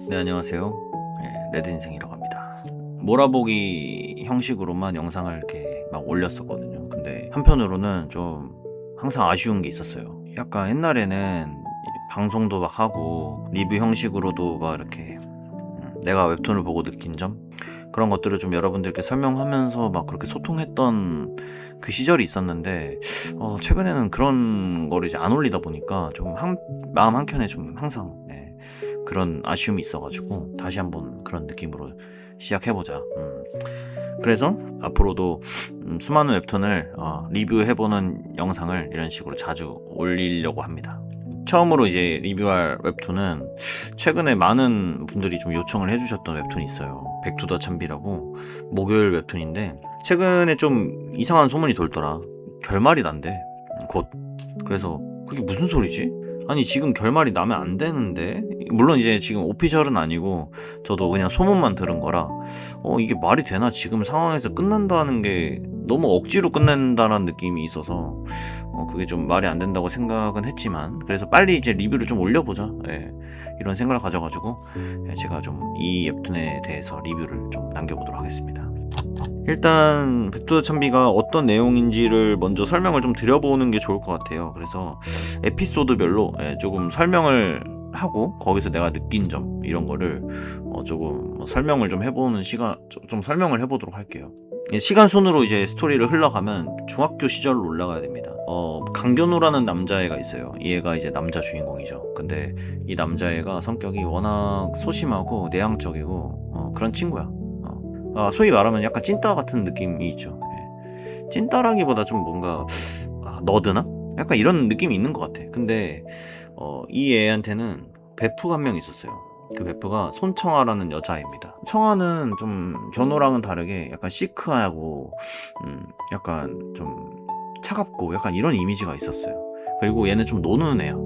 네, 안녕하세요. 레드인생이라고 합니다. 몰아보기 형식으로만 영상을 이렇게 막 올렸었거든요. 근데 한편으로는 좀 항상 아쉬운 게 있었어요. 약간 옛날에는 방송도 막 하고 리뷰 형식으로도 막 이렇게 내가 웹툰을 보고 느낀 점, 그런 것들을 좀 여러분들께 설명하면서 막 그렇게 소통했던 그 시절이 있었는데, 최근에는 그런 거를 이제 안 올리다 보니까 좀 마음 한켠에 좀 항상 그런 아쉬움이 있어가지고 다시 한번 그런 느낌으로 시작해보자. 그래서 앞으로도 수많은 웹툰을 리뷰해보는 영상을 이런 식으로 자주 올리려고 합니다. 처음으로 이제 리뷰할 웹툰은 최근에 많은 분들이 좀 요청을 해주셨던 웹툰이 있어요. 백투더 참비라고 목요일 웹툰인데, 최근에 좀 이상한 소문이 돌더라. 결말이 난대, 곧. 그래서 그게 무슨 소리지? 아니, 지금 결말이 나면 안 되는데. 물론 이제 지금 오피셜은 아니고 저도 그냥 소문만 들은 거라 이게 말이 되나, 지금 상황에서 끝난다는 게 너무 억지로 끝낸다는 느낌이 있어서 그게 좀 말이 안 된다고 생각은 했지만, 그래서 빨리 이제 리뷰를 좀 올려보자, 이런 생각을 가져가지고 제가 좀 이 웹툰에 대해서 리뷰를 좀 남겨보도록 하겠습니다. 일단 백두더 참비가 어떤 내용인지를 먼저 설명을 좀 드려보는 게 좋을 것 같아요. 그래서 에피소드별로 조금 설명을 하고, 거기서 내가 느낀 점 이런 거를 조금 설명을 좀 해보는 시간, 좀 설명을 해보도록 할게요. 시간 순으로 이제 스토리를 흘러가면 중학교 시절로 올라가야 됩니다. 강견호라는 남자애가 있어요. 얘가 이제 남자 주인공이죠. 근데 이 남자애가 성격이 워낙 소심하고 내향적이고 그런 친구야. 소위 말하면 약간 찐따 같은 느낌이 있죠. 찐따라기보다 좀 뭔가 너드나? 약간 이런 느낌이 있는 것 같아. 근데 이 애한테는 베프가 한 명 있었어요. 그 베프가 손청아라는 여자입니다. 청아는 좀 견호랑은 다르게 약간 시크하고 약간 좀 차갑고 약간 이런 이미지가 있었어요. 그리고 얘는 좀 노는 애야.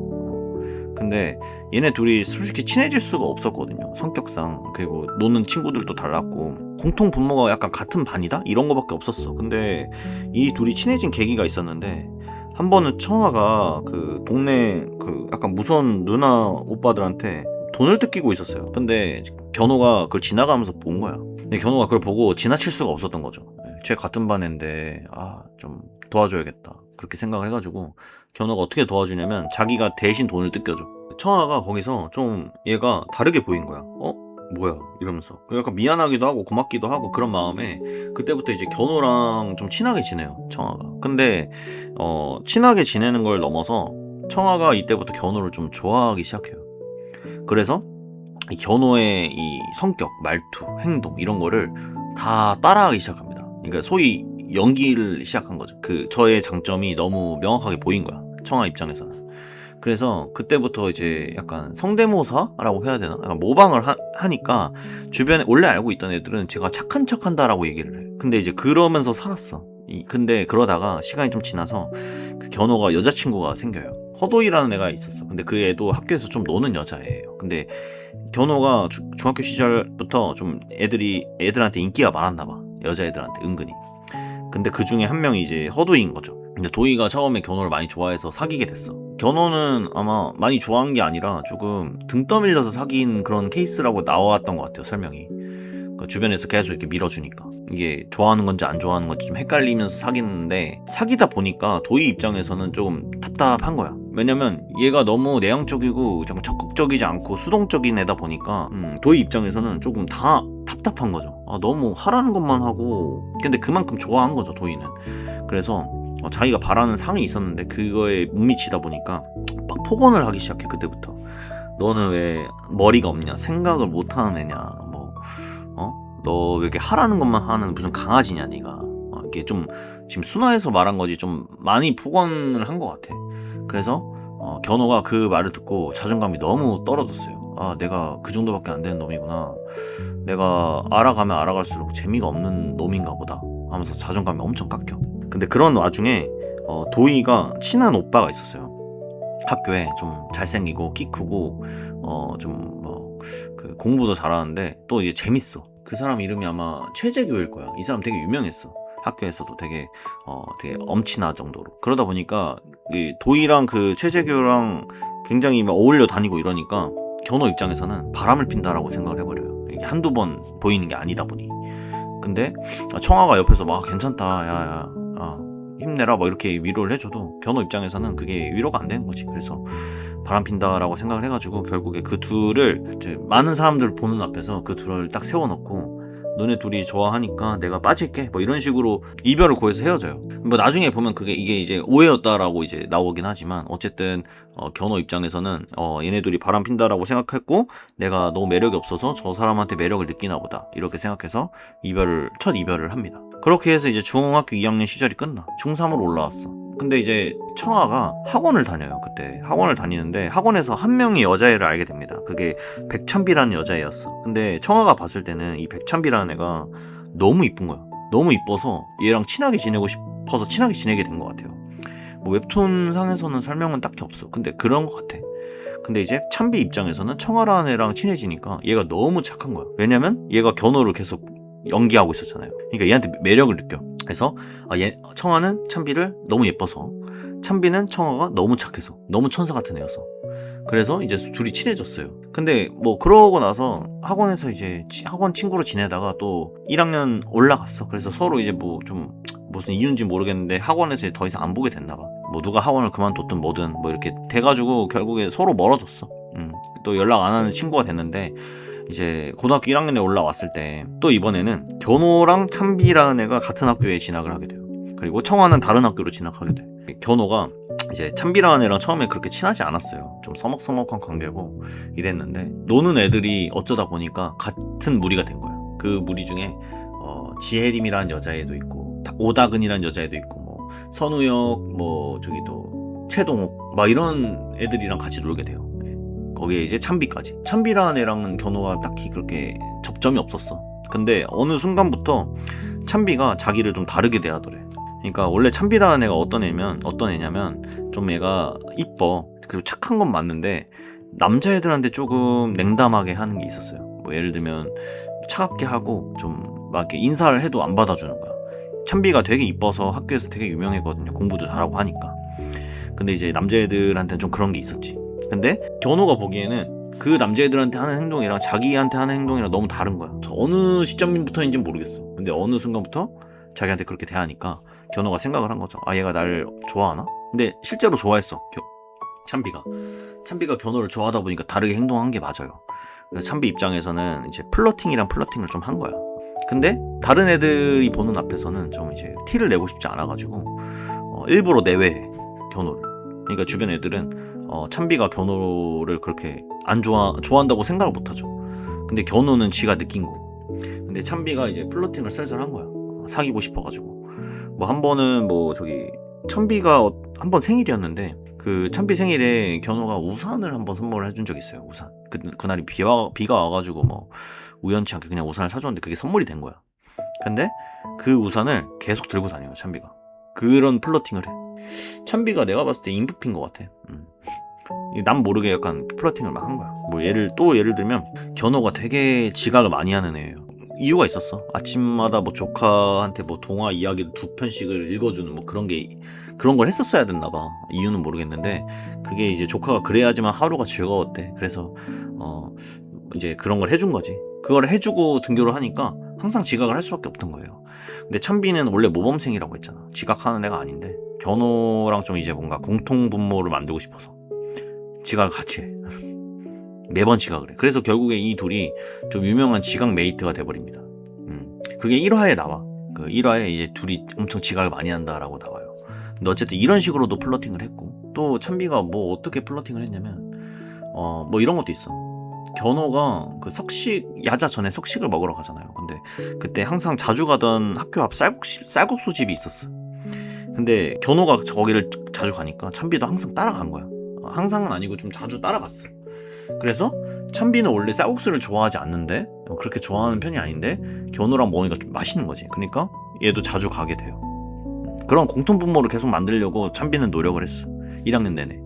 근데 얘네 둘이 솔직히 친해질 수가 없었거든요, 성격상. 그리고 노는 친구들도 달랐고 공통 분모가 약간 같은 반이다? 이런 거밖에 없었어. 근데 이 둘이 친해진 계기가 있었는데, 한 번은 청아가 그 동네 그 약간 무서운 누나 오빠들한테 돈을 뜯기고 있었어요. 근데 견호가 그걸 지나가면서 본 거야. 근데 견호가 그걸 보고 지나칠 수가 없었던 거죠. 쟤 같은 반인데 좀 도와줘야겠다, 그렇게 생각을 해가지고 견호가 어떻게 도와주냐면 자기가 대신 돈을 뜯겨줘. 청아가 거기서 좀 얘가 다르게 보인 거야. 뭐야? 이러면서 약간 미안하기도 하고 고맙기도 하고 그런 마음에 그때부터 이제 견호랑 좀 친하게 지내요, 청아가. 근데 친하게 지내는 걸 넘어서 청아가 이때부터 견호를 좀 좋아하기 시작해요. 그래서 이 견호의 이 성격, 말투, 행동 이런 거를 다 따라하기 시작합니다. 그러니까 소위 연기를 시작한 거죠. 그 저의 장점이 너무 명확하게 보인 거야, 청아 입장에서는. 그래서 그때부터 이제 약간 성대모사라고 해야 되나? 약간 모방을 하니까 주변에 원래 알고 있던 애들은 제가 착한 척 한다라고 얘기를 해. 근데 이제 그러면서 살았어. 근데 그러다가 시간이 좀 지나서 그 견호가 여자친구가 생겨요. 허도이라는 애가 있었어. 근데 그 애도 학교에서 좀 노는 여자애예요. 근데 견호가 중학교 시절부터 좀 애들한테 인기가 많았나 봐. 여자애들한테 은근히. 근데 그 중에 한 명이 이제 허도이인 거죠. 근데 도희가 처음에 견호를 많이 좋아해서 사귀게 됐어. 견호는 아마 많이 좋아한 게 아니라 조금 등 떠밀려서 사귄 그런 케이스라고 나왔던 것 같아요, 설명이. 그러니까 주변에서 계속 이렇게 밀어주니까 이게 좋아하는 건지 안 좋아하는 건지 좀 헷갈리면서 사귀는데, 사귀다 보니까 도희 입장에서는 조금 답답한 거야. 왜냐면 얘가 너무 내향적이고 좀 적극적이지 않고 수동적인 애다 보니까 도희 입장에서는 조금 다 답답한 거죠. 너무 하라는 것만 하고, 근데 그만큼 좋아한 거죠, 도희는. 그래서 자기가 바라는 상이 있었는데 그거에 못 미치다 보니까 막 폭언을 하기 시작해. 그때부터 너는 왜 머리가 없냐, 생각을 못하는 애냐, 너 왜 이렇게 하라는 것만 하는 무슨 강아지냐 네가. 이게 좀 지금 순화해서 말한 거지 좀 많이 폭언을 한 것 같아. 그래서 견호가 그 말을 듣고 자존감이 너무 떨어졌어요. 내가 그 정도밖에 안 되는 놈이구나, 내가 알아가면 알아갈수록 재미가 없는 놈인가 보다 하면서 자존감이 엄청 깎여. 근데 그런 와중에 도희가 친한 오빠가 있었어요. 학교에 좀 잘생기고 키 크고 그 공부도 잘하는데 또 이제 재밌어. 그 사람 이름이 아마 최재교일 거야. 이 사람 되게 유명했어. 학교에서도 되게 엄친아 정도로. 그러다 보니까 이 도희랑 그 최재규랑 굉장히 막 어울려 다니고 이러니까 견호 입장에서는 바람을 핀다라고 생각을 해버려요. 이게 한두 번 보이는 게 아니다 보니. 근데 청아가 옆에서 막 괜찮다, 야야, 힘내라, 뭐 이렇게 위로를 해줘도 견호 입장에서는 그게 위로가 안 되는 거지. 그래서 바람 핀다라고 생각을 해가지고 결국에 그 둘을 이제 많은 사람들 보는 앞에서 그 둘을 딱 세워놓고 너네 둘이 좋아하니까 내가 빠질게, 뭐 이런 식으로 이별을 고해서 헤어져요. 뭐 나중에 보면 이게 이제 오해였다라고 이제 나오긴 하지만 어쨌든 견호 입장에서는 얘네 둘이 바람 핀다라고 생각했고 내가 너무 매력이 없어서 저 사람한테 매력을 느끼나 보다 이렇게 생각해서 첫 이별을 합니다. 그렇게 해서 이제 중학교 2학년 시절이 끝나. 중3으로 올라왔어. 근데 이제 청아가 학원을 다녀요. 그때 학원을 다니는데 학원에서 한 명의 여자애를 알게 됩니다. 그게 백찬비라는 여자애였어. 근데 청아가 봤을 때는 이 백찬비라는 애가 너무 이쁜 거야. 너무 이뻐서 얘랑 친하게 지내고 싶어서 친하게 지내게 된 것 같아요. 뭐 웹툰 상에서는 설명은 딱히 없어. 근데 그런 것 같아. 근데 이제 찬비 입장에서는 청아라는 애랑 친해지니까 얘가 너무 착한 거야. 왜냐면 얘가 견호를 계속 연기하고 있었잖아요. 그러니까 얘한테 매력을 느껴. 그래서 청아는 찬비를 너무 예뻐서, 찬비는 청아가 너무 착해서, 너무 천사 같은 애여서, 그래서 이제 둘이 친해졌어요. 근데 뭐 그러고 나서 학원에서 이제 학원 친구로 지내다가 또 1학년 올라갔어. 그래서 서로 이제 뭐 좀 무슨 이유인지 모르겠는데 학원에서 더 이상 안 보게 됐나 봐. 뭐 누가 학원을 그만뒀든 뭐든 뭐 이렇게 돼가지고 결국에 서로 멀어졌어. 또 연락 안 하는 친구가 됐는데 이제 고등학교 1학년에 올라왔을 때 또 이번에는 견호랑 찬비라는 애가 같은 학교에 진학을 하게 돼요. 그리고 청아는 다른 학교로 진학하게 돼. 견호가 이제 찬비라는 애랑 처음에 그렇게 친하지 않았어요. 좀 서먹서먹한 관계고 이랬는데 노는 애들이 어쩌다 보니까 같은 무리가 된 거야. 그 무리 중에 지혜림이라는 여자애도 있고 오다근이라는 여자애도 있고 뭐 선우혁 뭐 저기 또 최동욱 막 이런 애들이랑 같이 놀게 돼요. 거기에 이제 찬비까지. 찬비라는 애랑은 견호가 딱히 그렇게 접점이 없었어. 근데 어느 순간부터 찬비가 자기를 좀 다르게 대하더래. 그러니까 원래 찬비라는 애가 어떤 애냐면 좀 얘가 이뻐, 그리고 착한 건 맞는데 남자애들한테 조금 냉담하게 하는 게 있었어요. 뭐 예를 들면 차갑게 하고 좀 막 이렇게 인사를 해도 안 받아주는 거야. 찬비가 되게 이뻐서 학교에서 되게 유명했거든요. 공부도 잘하고 하니까. 근데 이제 남자애들한테는 좀 그런 게 있었지. 근데 견호가 보기에는 그 남자애들한테 하는 행동이랑 자기한테 하는 행동이랑 너무 다른 거야. 어느 시점부터인지는 모르겠어. 근데 어느 순간부터 자기한테 그렇게 대하니까 견호가 생각을 한 거죠. 아, 얘가 날 좋아하나? 근데 실제로 좋아했어. 찬비가 견호를 좋아하다 보니까 다르게 행동한 게 맞아요. 그래서 찬비 입장에서는 이제 플러팅을 좀 한 거야. 근데 다른 애들이 보는 앞에서는 좀 이제 티를 내고 싶지 않아가지고 일부러 내외해, 견호를. 그러니까 주변 애들은 찬비가 견호를 그렇게 좋아한다고 생각을 못하죠. 근데 견호는 지가 느낀 거고. 근데 찬비가 이제 플러팅을 슬슬 한 거야. 사귀고 싶어가지고. 뭐 한 번은 뭐 저기 찬비가 한 번 생일이었는데 그 찬비 생일에 견호가 우산을 한번 선물을 해준 적이 있어요. 우산. 그날이 비가 와가지고 뭐 우연치 않게 그냥 우산을 사줬는데 그게 선물이 된 거야. 근데 그 우산을 계속 들고 다녀요, 찬비가. 그런 플러팅을 해. 찬비가 내가 봤을 때 인프피인 것 같아. 남 모르게 약간 플러팅을 막 한 거야. 뭐 예를 들면 견호가 되게 지각을 많이 하는 애예요. 이유가 있었어. 아침마다 뭐 조카한테 뭐 동화 이야기를 2편씩을 읽어주는 뭐 그런 걸 했었어야 됐나 봐. 이유는 모르겠는데 그게 이제 조카가 그래야지만 하루가 즐거웠대. 그래서 이제 그런 걸 해준 거지. 그걸 해주고 등교를 하니까 항상 지각을 할 수밖에 없던 거예요. 근데 찬비는 원래 모범생이라고 했잖아. 지각하는 애가 아닌데 견호랑 좀 이제 뭔가 공통 분모를 만들고 싶어서 지각을 같이 해. 매번 지각을 해. 그래서 결국에 이 둘이 좀 유명한 지각 메이트가 돼버립니다. 그게 1화에 나와. 그 1화에 이제 둘이 엄청 지각을 많이 한다라고 나와요. 근데 어쨌든 이런 식으로도 플러팅을 했고, 또 찬비가 뭐 어떻게 플러팅을 했냐면 뭐 이런 것도 있어. 견호가 그 야자 전에 석식을 먹으러 가잖아요. 근데 그때 항상 자주 가던 학교 앞 쌀국수 집이 있었어. 근데 견호가 거기를 자주 가니까 찬비도 항상 따라간 거야. 항상은 아니고 좀 자주 따라갔어. 그래서 찬비는 원래 쌀국수를 좋아하지 않는데, 그렇게 좋아하는 편이 아닌데 견호랑 먹으니까 좀 맛있는 거지. 그러니까 얘도 자주 가게 돼요. 그런 공통분모를 계속 만들려고 찬비는 노력을 했어, 1학년 내내.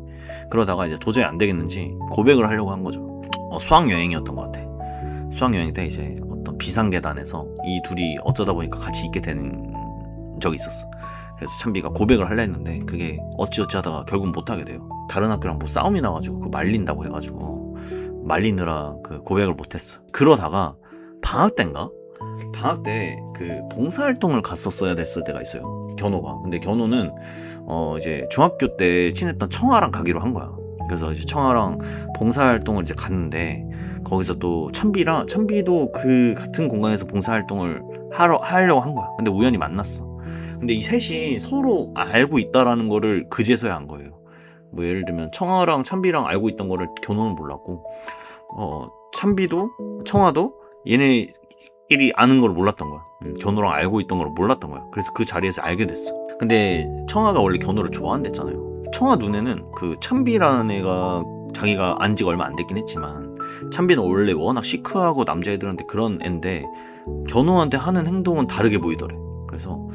그러다가 이제 도저히 안 되겠는지 고백을 하려고 한 거죠. 수학여행이었던 것 같아. 수학여행 때 이제 어떤 비상계단에서 이 둘이 어쩌다 보니까 같이 있게 되는 적이 있었어. 그래서 찬비가 고백을 하려 했는데 그게 어찌어찌 하다가 결국 못하게 돼요. 다른 학교랑 뭐 싸움이 나가지고 그 말린다고 해가지고 말리느라 그 고백을 못했어. 그러다가 방학 때인가? 방학 때 그 봉사활동을 갔었어야 됐을 때가 있어요, 견호가. 근데 견호는 이제 중학교 때 친했던 청아랑 가기로 한 거야. 그래서 이제 청아랑 봉사활동을 이제 갔는데 거기서 또 찬비도 그 같은 공간에서 봉사활동을 하려고 한 거야. 근데 우연히 만났어. 근데 이 셋이 서로 알고 있다라는 거를 그제서야 한 거예요. 뭐 예를 들면 청아랑 찬비랑 알고 있던 거를 견호는 몰랐고, 찬비도 청아도 얘네끼리 아는 걸 몰랐던 거야. 견호랑 알고 있던 걸 몰랐던 거야. 그래서 그 자리에서 알게 됐어. 근데 청아가 원래 견호를 좋아한댔잖아요. 청아 눈에는 그 찬비라는 애가 자기가 안 지가 얼마 안 됐긴 했지만 찬비는 원래 워낙 시크하고 남자애들한테 그런 앤데 견호한테 하는 행동은 다르게 보이더래. 그래서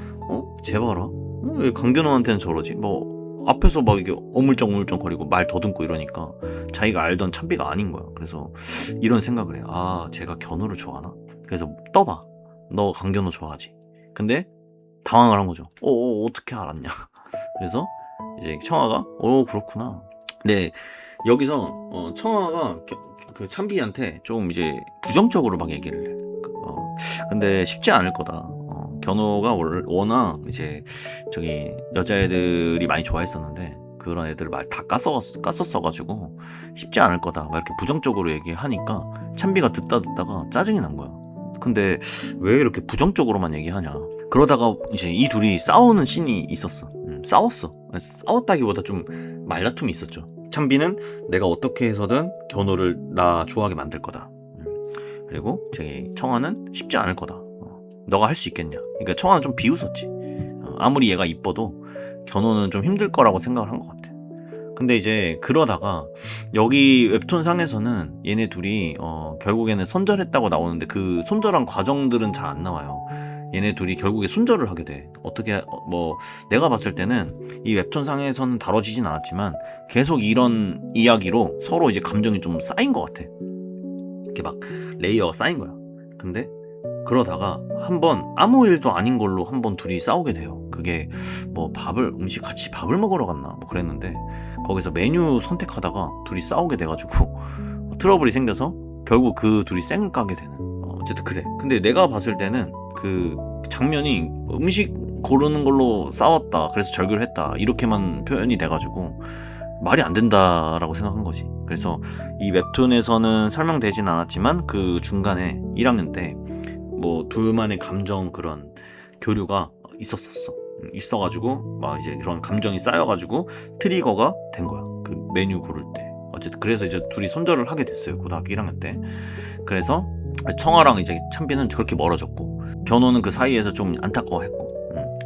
쟤 봐라, 왜 강견호한테는 저러지? 뭐 앞에서 막 이게 어물쩡 거리고 말 더듬고 이러니까 자기가 알던 찬비가 아닌 거야. 그래서 이런 생각을 해. 아, 쟤가 견호를 좋아하나? 그래서 떠봐, 너 강견호 좋아하지? 근데 당황을 한 거죠. 어떻게 알았냐? 그래서 이제 청아가 그렇구나. 네, 여기서 청아가 그 찬비한테 좀 이제 부정적으로 막 얘기를 해. 근데 쉽지 않을 거다. 견호가 워낙 이제 저기 여자애들이 많이 좋아했었는데 그런 애들을 말 다 깠었어가지고 쉽지 않을 거다. 막 이렇게 부정적으로 얘기하니까 찬비가 듣다가 짜증이 난 거야. 근데 왜 이렇게 부정적으로만 얘기하냐. 그러다가 이제 이 둘이 싸우는 씬이 있었어. 싸웠다기보다 좀 말다툼이 있었죠. 찬비는 내가 어떻게 해서든 견호를 나 좋아하게 만들 거다. 그리고 청아는 쉽지 않을 거다. 너가 할 수 있겠냐. 그러니까 청아는 좀 비웃었지. 아무리 얘가 이뻐도 견호는 좀 힘들 거라고 생각을 한 것 같아. 근데 이제 그러다가 여기 웹툰 상에서는 얘네 둘이 결국에는 손절했다고 나오는데 그 손절한 과정들은 잘 안 나와요. 얘네 둘이 결국에 손절을 하게 돼. 어떻게 뭐 내가 봤을 때는 이 웹툰 상에서는 다뤄지진 않았지만 계속 이런 이야기로 서로 이제 감정이 좀 쌓인 것 같아. 이렇게 막 레이어가 쌓인 거야. 근데 그러다가 한번 아무 일도 아닌 걸로 한번 둘이 싸우게 돼요. 그게 뭐 같이 밥을 먹으러 갔나 뭐 그랬는데 거기서 메뉴 선택하다가 둘이 싸우게 돼가지고 트러블이 생겨서 결국 그 둘이 쌩을 까게 되는. 어쨌든 그래. 근데 내가 봤을 때는 그 장면이 음식 고르는 걸로 싸웠다, 그래서 절교를 했다, 이렇게만 표현이 돼가지고 말이 안 된다라고 생각한 거지. 그래서 이 웹툰에서는 설명되진 않았지만 그 중간에 1학년 때 뭐 둘만의 감정 그런 교류가 있어가지고 막 이제 그런 감정이 쌓여가지고 트리거가 된 거야. 그 메뉴 고를 때. 어쨌든 그래서 이제 둘이 손절을 하게 됐어요. 고등학교 1학년 때. 그래서 청아랑 이제 찬비는 그렇게 멀어졌고 견호는 그 사이에서 좀 안타까워했고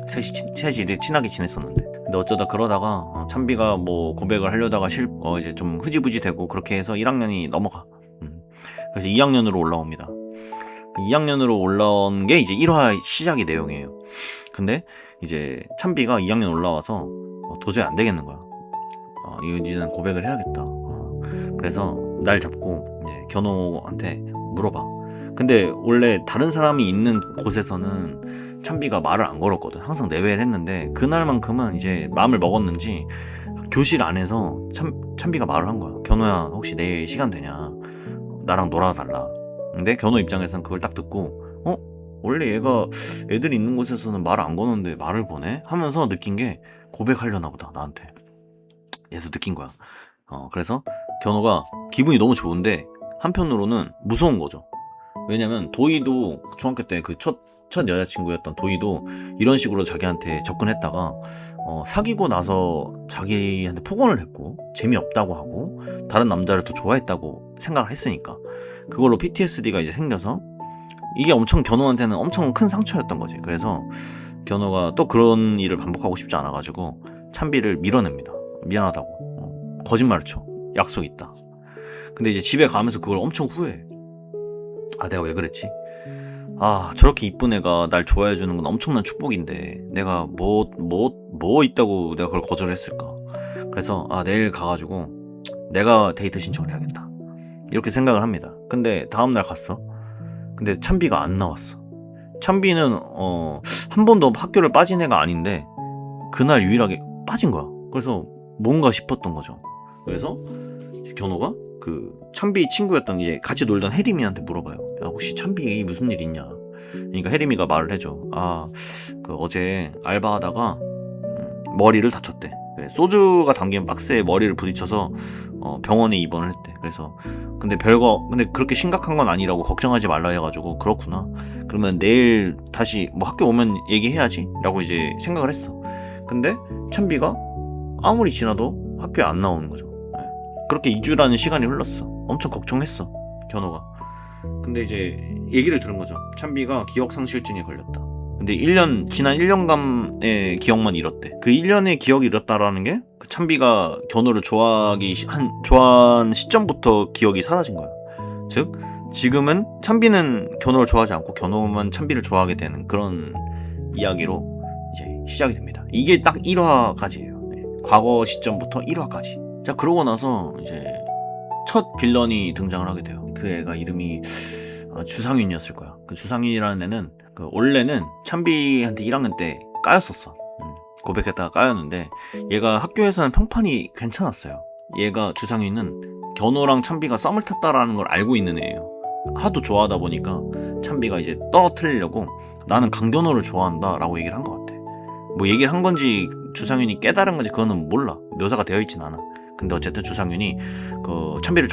셋이 이제 친하게 지냈었는데 근데 어쩌다 그러다가 찬비가 뭐 고백을 하려다가 이제 좀 흐지부지 되고 그렇게 해서 1학년이 넘어가. 그래서 2학년으로 올라옵니다. 2학년으로 올라온 게 이제 1화 시작의 내용이에요. 근데 이제 찬비가 2학년 올라와서 도저히 안 되겠는 거야. 이제는 고백을 해야겠다. 그래서 날 잡고 이제 견호한테 물어봐. 근데 원래 다른 사람이 있는 곳에서는 찬비가 말을 안 걸었거든. 항상 내외를 했는데 그날만큼은 이제 마음을 먹었는지 교실 안에서 찬비가 말을 한 거야. 견호야, 혹시 내일 시간 되냐? 나랑 놀아달라. 근데 견호 입장에서는 그걸 딱 듣고 원래 얘가 애들 있는 곳에서는 말을 안 거는데 말을 거네? 하면서 느낀 게 고백하려나 보다, 나한테. 얘도 느낀 거야. 그래서 견호가 기분이 너무 좋은데 한편으로는 무서운 거죠. 왜냐면 도희도 중학교 때 그 첫 여자친구였던 도희도 이런 식으로 자기한테 접근했다가 사귀고 나서 자기한테 폭언을 했고 재미없다고 하고 다른 남자를 더 좋아했다고 생각을 했으니까 그걸로 PTSD가 이제 생겨서 이게 엄청 견호한테는 엄청 큰 상처였던 거지. 그래서 견호가 또 그런 일을 반복하고 싶지 않아가지고 찬비를 밀어냅니다. 미안하다고. 거짓말을 쳐. 약속 있다. 근데 이제 집에 가면서 그걸 엄청 후회해. 내가 왜 그랬지? 저렇게 이쁜 애가 날 좋아해주는 건 엄청난 축복인데 내가 뭐 있다고 내가 그걸 거절했을까? 그래서 내일 가가지고 내가 데이트 신청을 해야겠다, 이렇게 생각을 합니다. 근데 다음날 갔어. 근데 찬비가 안 나왔어. 찬비는 한 번도 학교를 빠진 애가 아닌데 그날 유일하게 빠진 거야. 그래서 뭔가 싶었던 거죠. 그래서 견호가 그 찬비 친구였던 이제 같이 놀던 혜림이한테 물어봐요. 야, 혹시 찬비 무슨 일 있냐? 그러니까 혜림이가 말을 해줘. 그 어제 알바하다가 머리를 다쳤대. 소주가 담긴 박스에 머리를 부딪혀서 병원에 입원을 했대. 그래서 근데 그렇게 심각한 건 아니라고 걱정하지 말라 해가지고 그렇구나. 그러면 내일 다시 뭐 학교 오면 얘기해야지 라고 이제 생각을 했어. 근데 찬비가 아무리 지나도 학교에 안 나오는 거죠. 그렇게 2주라는 시간이 흘렀어. 엄청 걱정했어, 견호가. 근데 이제 얘기를 들은 거죠. 찬비가 기억상실증에 걸렸다. 근데 지난 1년간의 기억만 잃었대. 그 1년의 기억이 잃었다라는 게 그 찬비가 견호를 좋아한 시점부터 기억이 사라진 거야. 즉 지금은 찬비는 견호를 좋아하지 않고 견호만 찬비를 좋아하게 되는 그런 이야기로 이제 시작이 됩니다. 이게 딱 1화까지예요. 과거 시점부터 1화까지. 자, 그러고 나서 이제 첫 빌런이 등장을 하게 돼요. 그 애가 이름이 주상윤이었을 거야. 그 주상윤이라는 애는 원래는 찬비한테 1학년 때 까였었어. 고백했다가 까였는데 얘가 학교에서는 평판이 괜찮았어요. 얘가 주상윤은 견호랑 찬비가 썸을 탔다라는 걸 알고 있는 애예요. 하도 좋아하다 보니까 찬비가 이제 떨어뜨리려고 나는 강견호를 좋아한다 라고 얘기를 한 것 같아. 뭐 얘기를 한 건지 주상윤이 깨달은 건지 그거는 몰라. 묘사가 되어 있진 않아. 근데 어쨌든 주상윤이 그 찬비를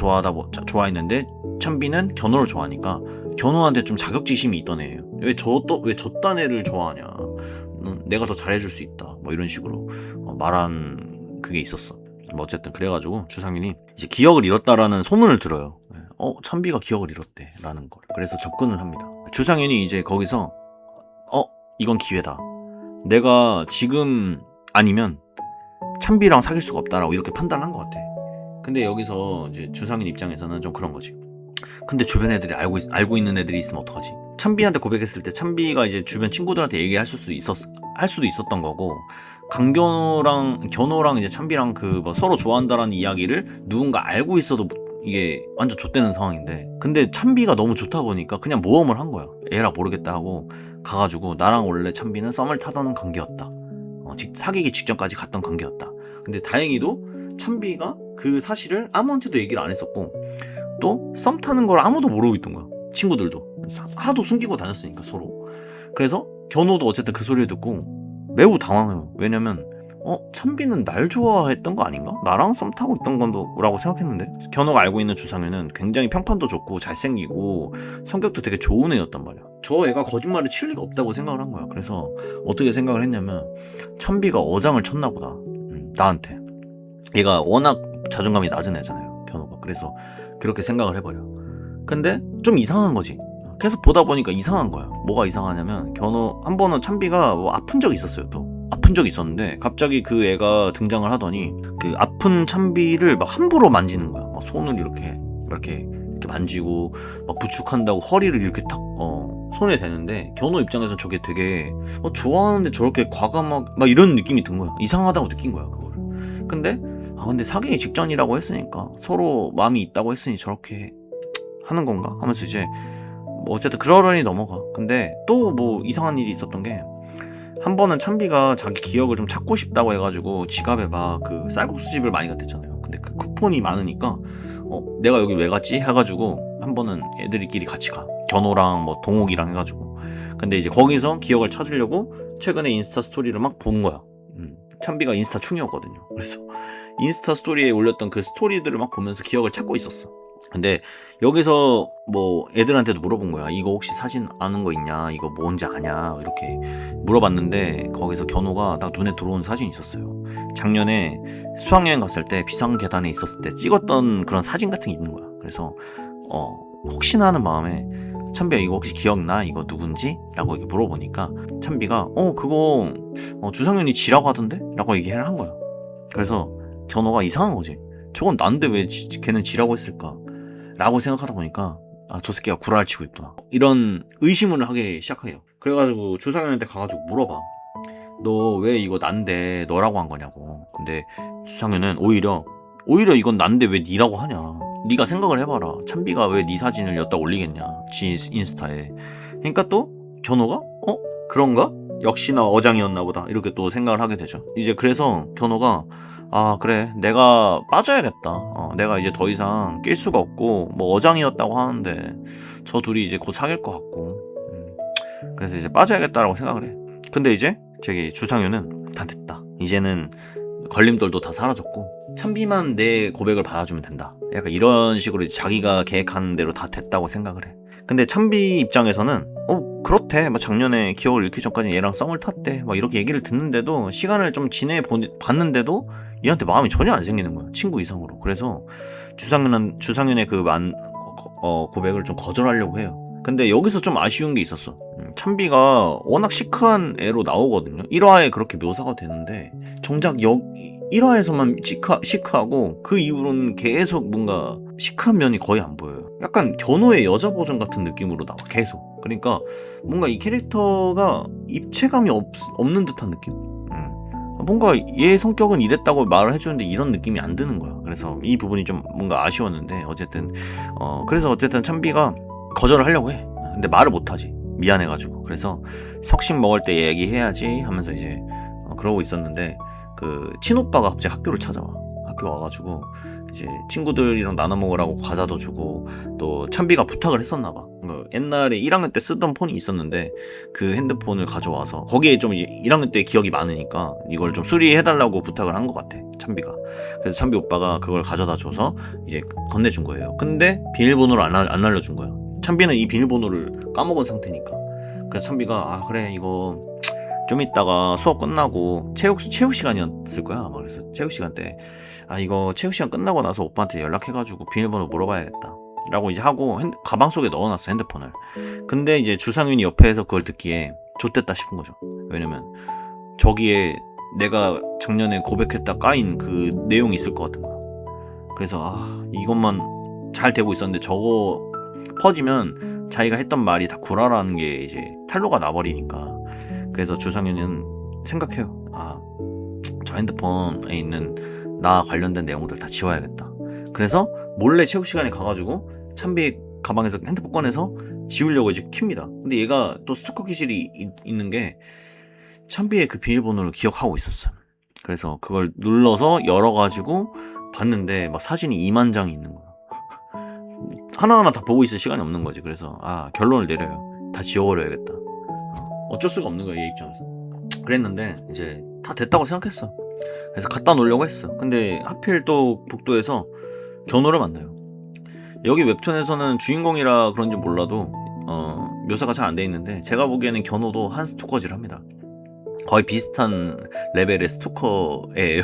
좋아했는데 찬비는 견호를 좋아하니까 견호한테 좀 자격지심이 있던 애예요. 왜 저딴 애를 좋아하냐? 내가 더 잘해줄 수 있다. 뭐 이런 식으로 말한 그게 있었어. 뭐 어쨌든 그래가지고 주상윤이 이제 기억을 잃었다라는 소문을 들어요. 찬비가 기억을 잃었대라는 걸. 그래서 접근을 합니다. 주상윤이 이제 거기서 이건 기회다. 내가 지금 아니면 찬비랑 사귈 수가 없다라고 이렇게 판단한 것 같아. 근데 여기서 이제 주상윤 입장에서는 좀 그런 거지. 근데 주변 애들이 알고 있는 애들이 있으면 어떡하지? 찬비한테 고백했을 때 찬비가 이제 주변 친구들한테 얘기할 수도 있었던 거고, 견호랑 이제 찬비랑 뭐 서로 좋아한다라는 이야기를 누군가 알고 있어도 이게 완전 좆되는 상황인데, 근데 찬비가 너무 좋다 보니까 그냥 모험을 한 거야. 에라 모르겠다 하고 가가지고 나랑 원래 찬비는 썸을 타던 관계였다. 사귀기 직전까지 갔던 관계였다. 근데 다행히도 찬비가 그 사실을 아무한테도 얘기를 안 했었고, 또 썸 타는 걸 아무도 모르고 있던 거야. 친구들도 하도 숨기고 다녔으니까 서로. 그래서 견호도 어쨌든 그 소리를 듣고 매우 당황해요. 왜냐면 찬비는 날 좋아했던 거 아닌가? 나랑 썸 타고 있던 건라고 생각했는데, 견호가 알고 있는 주상윤은 굉장히 평판도 좋고 잘생기고 성격도 되게 좋은 애였단 말이야. 저 애가 거짓말을 칠 리가 없다고 생각을 한 거야. 그래서 어떻게 생각을 했냐면, 찬비가 어장을 쳤나 보다, 나한테. 얘가 워낙 자존감이 낮은 애잖아요, 견호가. 그래서 그렇게 생각을 해버려. 근데 좀 이상한 거지. 계속 보다 보니까 이상한 거야. 뭐가 이상하냐면, 한 번은 찬비가 뭐 아픈 적이 있었어요. 또 아픈 적이 있었는데 갑자기 그 애가 등장을 하더니 그 아픈 찬비를 막 함부로 만지는 거야. 막 손을 이렇게 만지고 막 부축한다고 허리를 이렇게 탁 손에 대는데, 견호 입장에서 저게 되게 좋아하는데 저렇게 과감하게 막 이런 느낌이 든 거야. 이상하다고 느낀 거야, 그거를. 근데 사귀기 직전이라고 했으니까, 서로 마음이 있다고 했으니 저렇게 하는 건가 하면서 이제 뭐 어쨌든 그러려니 넘어가. 근데 또 뭐 이상한 일이 있었던 게, 한 번은 찬비가 자기 기억을 좀 찾고 싶다고 해가지고 지갑에 막 그 쌀국수집을 많이 갔댔잖아요. 근데 그 쿠폰이 많으니까 내가 여기 왜 갔지 해가지고 한 번은 애들끼리 같이 가. 견호랑 뭐 동욱이랑 해가지고. 근데 이제 거기서 기억을 찾으려고 최근에 인스타 스토리를 막 본 거야. 찬비가 인스타 충이었거든요. 그래서 인스타 스토리에 올렸던 그 스토리들을 막 보면서 기억을 찾고 있었어. 근데 여기서 뭐 애들한테도 물어본 거야. 이거 혹시 사진 아는 거 있냐? 이거 뭔지 아냐? 이렇게 물어봤는데, 거기서 견호가 딱 눈에 들어온 사진이 있었어요. 작년에 수학여행 갔을 때 비상계단에 있었을 때 찍었던 그런 사진 같은 게 있는 거야. 그래서 혹시나 하는 마음에, 찬비야 이거 혹시 기억나? 이거 누군지? 라고 이렇게 물어보니까 찬비가 그거 주상윤이 지라고 하던데? 라고 얘기를 한 거야. 그래서 견호가 이상한 거지. 저건 난데 왜 걔는 지라고 했을까? 라고 생각하다 보니까, 저 새끼가 구라를 치고 있구나, 이런 의심을 하기 시작해요. 그래가지고 주상윤한테 가가지고 물어봐. 너 왜 이거 난데 너라고 한 거냐고. 근데 주상윤은 오히려 이건 난데 왜 니라고 하냐. 니가 생각을 해봐라. 찬비가 왜 니 사진을 여기다 올리겠냐, 지 인스타에. 그러니까 또 견호가 그런가? 역시나 어장이었나 보다 이렇게 또 생각을 하게 되죠. 이제 그래서 견호가 아 그래 내가 빠져야겠다. 내가 이제 더 이상 낄 수가 없고 뭐 어장이었다고 하는데 저 둘이 이제 곧 사귈 것 같고 그래서 이제 빠져야겠다라고 생각을 해. 근데 이제 저기 주상윤은 다 됐다. 이제는 걸림돌도 다 사라졌고 찬비만 내 고백을 받아주면 된다. 약간 이런 식으로 자기가 계획하는 대로 다 됐다고 생각을 해. 근데 찬비 입장에서는 그렇대. 막 작년에 기억을 잃기 전까지 얘랑 썸을 탔대. 막 이렇게 얘기를 듣는데도 시간을 좀 봤는데도 얘한테 마음이 전혀 안 생기는 거야. 친구 이상으로. 그래서 주상윤의 그 고백을 좀 거절하려고 해요. 근데 여기서 좀 아쉬운 게 있었어. 찬비가 워낙 시크한 애로 나오거든요. 1화에 그렇게 묘사가 되는데 정작 1화에서만 시크하고 그 이후로는 계속 뭔가 시크한 면이 거의 안 보여요. 약간 견호의 여자 버전 같은 느낌으로 나와 계속. 그러니까 뭔가 이 캐릭터가 입체감이 없는 듯한 느낌. 뭔가 얘 성격은 이랬다고 말을 해주는데 이런 느낌이 안 드는 거야. 그래서 이 부분이 좀 뭔가 아쉬웠는데 어쨌든 그래서 어쨌든 찬비가 거절을 하려고 해. 근데 말을 못하지. 미안해가지고. 그래서 석식 먹을 때 얘기해야지 하면서 이제 그러고 있었는데 그 친오빠가 갑자기 학교를 찾아와. 학교 와가지고 이제 친구들이랑 나눠 먹으라고 과자도 주고 또 찬비가 부탁을 했었나 봐. 옛날에 1학년 때 쓰던 폰이 있었는데 그 핸드폰을 가져와서 거기에 좀 이제 1학년 때 기억이 많으니까 이걸 좀 수리해달라고 부탁을 한 것 같아. 찬비가. 그래서 찬비 오빠가 그걸 가져다 줘서 이제 건네준 거예요. 근데 비밀번호를 안 알려준 거야. 찬비는 이 비밀번호를 까먹은 상태니까. 그래서 찬비가 아 그래 이거 좀 이따가 수업 끝나고 체육 시간이었을 거야 아마. 그래서 체육 시간 때 아 이거 체육 시간 끝나고 나서 오빠한테 연락해가지고 비밀번호 물어봐야겠다 라고 이제 하고 가방 속에 넣어놨어 핸드폰을. 근데 이제 주상윤이 옆에서 그걸 듣기에 좆됐다 싶은 거죠. 왜냐면 저기에 내가 작년에 고백했다 까인 그 내용이 있을 것 같은 거야. 그래서 아 이것만 잘 되고 있었는데 저거 퍼지면 자기가 했던 말이 다 구라라는 게 이제 탄로가 나버리니까. 그래서 주상윤은 생각해요. 아, 저 핸드폰에 있는 나 관련된 내용들 다 지워야겠다. 그래서 몰래 체육 시간에 가가지고 찬비 가방에서 핸드폰 꺼내서 지우려고 이제 킵니다. 근데 얘가 또 스토커 기질이 있는 게 찬비의 그 비밀번호를 기억하고 있었어요. 그래서 그걸 눌러서 열어가지고 봤는데 막 사진이 2만 장이 있는 거야. 하나하나 다 보고 있을 시간이 없는 거지. 그래서 아 결론을 내려요. 다 지워버려야겠다. 어쩔 수가 없는 거야 얘 입장에서. 그랬는데 이제 다 됐다고 생각했어. 그래서 갖다 놓으려고 했어. 근데 하필 또 복도에서 견호를 만나요. 여기 웹툰에서는 주인공이라 그런지 몰라도 묘사가 잘 안 돼 있는데 제가 보기에는 견호도 한 스토커질 합니다. 거의 비슷한 레벨의 스토커예요.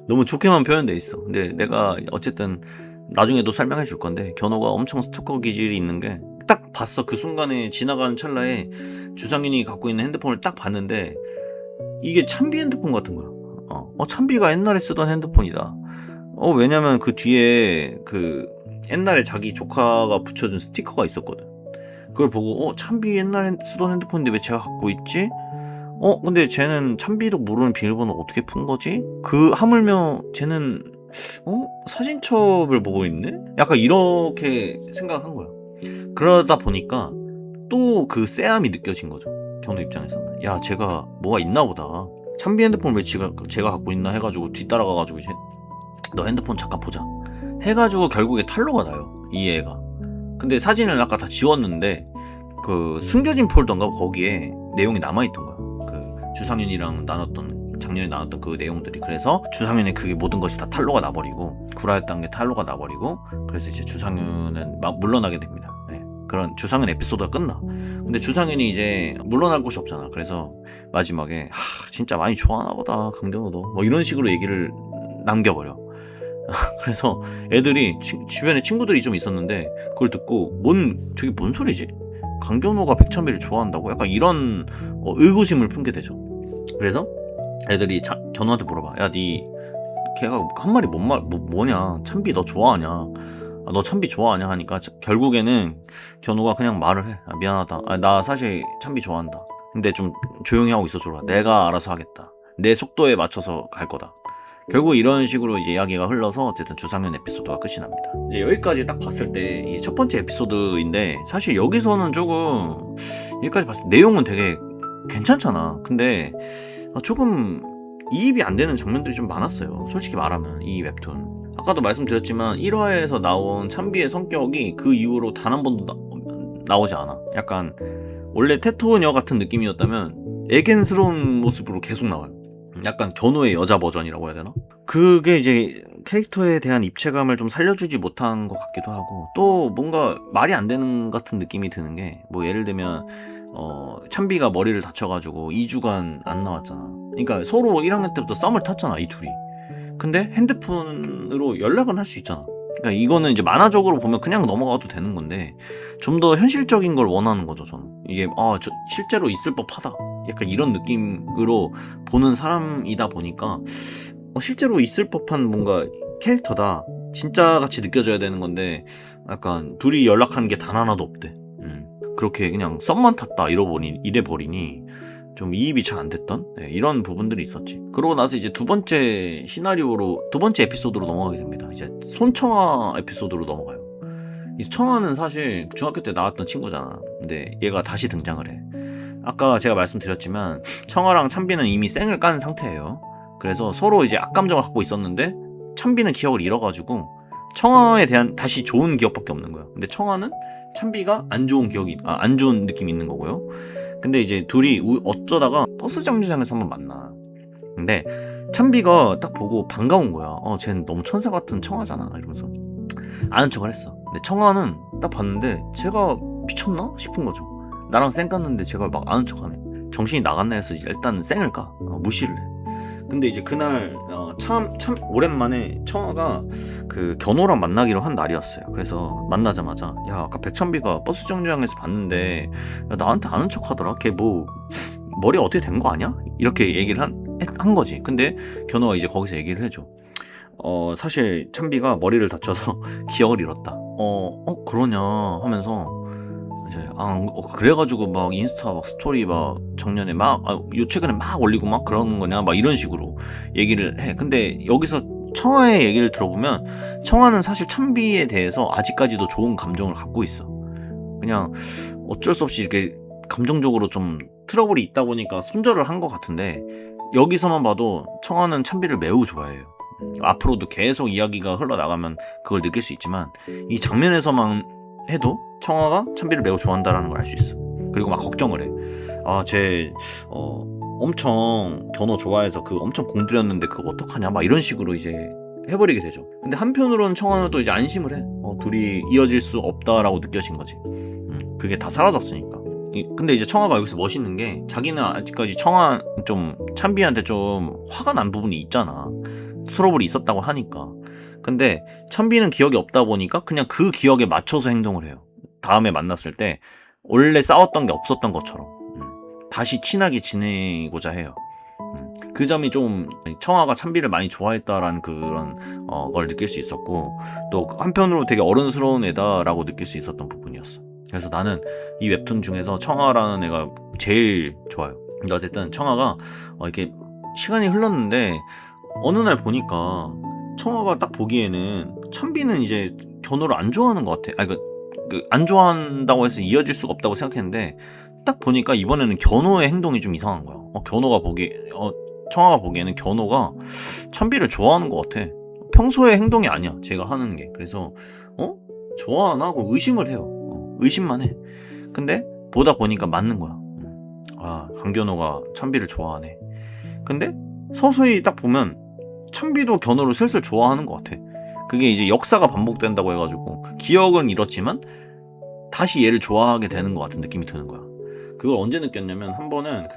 너무 좋게만 표현돼 있어. 근데 내가 어쨌든 나중에도 설명해 줄 건데 견호가 엄청 스토커 기질이 있는 게 딱 봤어. 그 순간에 지나가는 찰나에 주상윤이 갖고 있는 핸드폰을 딱 봤는데 이게 찬비 핸드폰 같은 거야. 찬비가 옛날에 쓰던 핸드폰이다. 왜냐면 그 뒤에 그 옛날에 자기 조카가 붙여준 스티커가 있었거든. 그걸 보고 찬비 옛날에 쓰던 핸드폰인데 왜 제가 갖고 있지? 근데 쟤는 찬비도 모르는 비밀번호 어떻게 푼 거지? 그 하물며 쟤는 사진첩을 보고 있네? 약간 이렇게 생각을 한 거야. 그러다 보니까 또 그 쎄함이 느껴진 거죠. 견호 입장에서는. 야 쟤가 뭐가 있나 보다. 찬비 핸드폰 왜 제가 갖고 있나 해가지고 뒤따라가가지고 이제 너 핸드폰 잠깐 보자 해가지고 결국에 탈로가 나요 이 애가. 근데 사진을 아까 다 지웠는데 그 숨겨진 폴더인가 거기에 내용이 남아있던 거야. 그 주상윤이랑 작년에 나눴던 그 내용들이. 그래서 주상윤의 그게 모든 것이 다 탈로가 나버리고 구라였던 게 탈로가 나버리고 그래서 이제 주상윤은 막 물러나게 됩니다. 그런 주상윤 에피소드가 끝나. 근데 주상윤이 이제 물러날 곳이 없잖아. 그래서 마지막에 진짜 많이 좋아하나 보다 강견호도 뭐 이런 식으로 얘기를 남겨버려. 그래서 애들이 주변에 친구들이 좀 있었는데 그걸 듣고 저게 뭔 소리지? 강견호가 백찬비를 좋아한다고? 약간 이런 의구심을 품게 되죠. 그래서 애들이 견호한테 물어봐. 야 니 걔가 한 말이 뭐냐? 찬비 너 좋아하냐? 너 찬비 좋아하냐 하니까 결국에는 견호가 그냥 말을 해. 미안하다. 나 사실 찬비 좋아한다. 근데 좀 조용히 하고 있어줘라. 내가 알아서 하겠다. 내 속도에 맞춰서 갈 거다. 결국 이런 식으로 이제 이야기가 흘러서 어쨌든 주상윤 에피소드가 끝이 납니다. 이제 여기까지 딱 봤을 때 첫 번째 에피소드인데 사실 여기서는 조금 여기까지 봤을 때 내용은 되게 괜찮잖아. 근데 조금 이입이 안 되는 장면들이 좀 많았어요. 솔직히 말하면 이 웹툰. 아까도 말씀드렸지만 1화에서 나온 찬비의 성격이 그 이후로 단 한 번도 나오지 않아. 약간 원래 테토녀 같은 느낌이었다면 애견스러운 모습으로 계속 나와요. 약간 견호의 여자 버전이라고 해야 되나? 그게 이제 캐릭터에 대한 입체감을 좀 살려주지 못한 것 같기도 하고, 또 뭔가 말이 안 되는 같은 느낌이 드는 게, 뭐 예를 들면 찬비가 머리를 다쳐가지고 2주간 안 나왔잖아. 그러니까 서로 1학년 때부터 썸을 탔잖아, 이 둘이. 근데 핸드폰으로 연락은 할 수 있잖아. 그러니까 이거는 이제 만화적으로 보면 그냥 넘어가도 되는 건데, 좀 더 현실적인 걸 원하는 거죠, 저는. 이게 실제로 있을 법하다, 약간 이런 느낌으로 보는 사람이다 보니까 실제로 있을 법한 뭔가 캐릭터다, 진짜 같이 느껴져야 되는 건데, 약간 둘이 연락한 게 단 하나도 없대. 그렇게 그냥 썸만 탔다 이래 버리니 좀 이입이 잘 안 됐던 이런 부분들이 있었지. 그러고 나서 이제 두 번째 에피소드로 넘어가게 됩니다. 이제 손청아 에피소드로 넘어가요. 이 청아는 사실 중학교 때 나왔던 친구잖아. 근데 얘가 다시 등장을 해. 아까 제가 말씀드렸지만 청아랑 찬비는 이미 쌩을 깐 상태예요. 그래서 서로 이제 악감정을 갖고 있었는데, 찬비는 기억을 잃어가지고 청아에 대한 다시 좋은 기억밖에 없는 거야. 근데 청아는 찬비가 안 좋은 느낌이 있는 거고요. 근데 이제 둘이 어쩌다가 버스 정류장에서 한번 만나. 근데 찬비가 딱 보고 반가운 거야. 쟤는 너무 천사 같은 청아잖아, 이러면서 아는 척을 했어. 근데 청아는 딱 봤는데 쟤가 미쳤나 싶은 거죠. 나랑 쌩 깠는데 쟤가 막 아는 척하네. 정신이 나갔나 해서 일단 쌩을 까. 무시를 해. 근데 이제 그날 참 오랜만에 청아가 그 견호랑 만나기로 한 날이었어요. 그래서 만나자마자, 야, 아까 백찬비가 버스 정류장에서 봤는데 야, 나한테 아는 척 하더라. 걔 뭐 머리 어떻게 된 거 아니야? 이렇게 얘기를 한 거지. 근데 견호가 이제 거기서 얘기를 해줘. 사실 찬비가 머리를 다쳐서 기억을 잃었다. 그러냐 하면서 이제 그래가지고 막 인스타 막 스토리 막 작년에 최근에 막 올리고 막 그러는 거냐, 막 이런 식으로 얘기를 해. 근데 여기서 청아의 얘기를 들어보면 청아는 사실 찬비에 대해서 아직까지도 좋은 감정을 갖고 있어. 그냥 어쩔 수 없이 이렇게 감정적으로 좀 트러블이 있다 보니까 손절을 한 것 같은데, 여기서만 봐도 청아는 찬비를 매우 좋아해요. 앞으로도 계속 이야기가 흘러나가면 그걸 느낄 수 있지만, 이 장면에서만 해도 청아가 찬비를 매우 좋아한다라는 걸 알 수 있어. 그리고 막 걱정을 해. 쟤 엄청 견호 좋아해서 엄청 공들였는데 그거 어떡하냐, 막 이런 식으로 이제 해버리게 되죠. 근데 한편으로는 청아는 또 이제 안심을 해. 둘이 이어질 수 없다라고 느껴진 거지. 그게 다 사라졌으니까. 근데 이제 청아가 여기서 멋있는 게, 자기는 아직까지 좀 찬비한테 좀 화가 난 부분이 있잖아. 트러블이 있었다고 하니까. 근데 찬비는 기억이 없다 보니까 그냥 그 기억에 맞춰서 행동을 해요. 다음에 만났을 때 원래 싸웠던 게 없었던 것처럼 다시 친하게 지내고자 해요. 그 점이 좀 청아가 찬비를 많이 좋아했다라는 그런 걸 느낄 수 있었고, 또 한편으로 되게 어른스러운 애다라고 느낄 수 있었던 부분이었어. 그래서 나는 이 웹툰 중에서 청아라는 애가 제일 좋아요. 근데 어쨌든 청아가 이렇게 시간이 흘렀는데 어느 날 보니까 청아가 딱 보기에는 찬비는 이제 견호를 안 좋아하는 것 같아. 안 좋아한다고 해서 이어질 수가 없다고 생각했는데, 딱 보니까 이번에는 견호의 행동이 좀 이상한 거야. 청아가 보기에는 견호가 찬비를 좋아하는 것 같아. 평소의 행동이 아니야, 제가 하는 게. 그래서 좋아하나 하고 의심을 해요. 의심만 해. 근데 보다 보니까 맞는 거야. 강견호가 찬비를 좋아하네. 근데 서서히 딱 보면 찬비도 견호를 슬슬 좋아하는 것 같아. 그게 이제 역사가 반복된다고 해가지고 기억은 잃었지만 다시 얘를 좋아하게 되는 것 같은 느낌이 드는 거야. 그걸 언제 느꼈냐면, 한 번은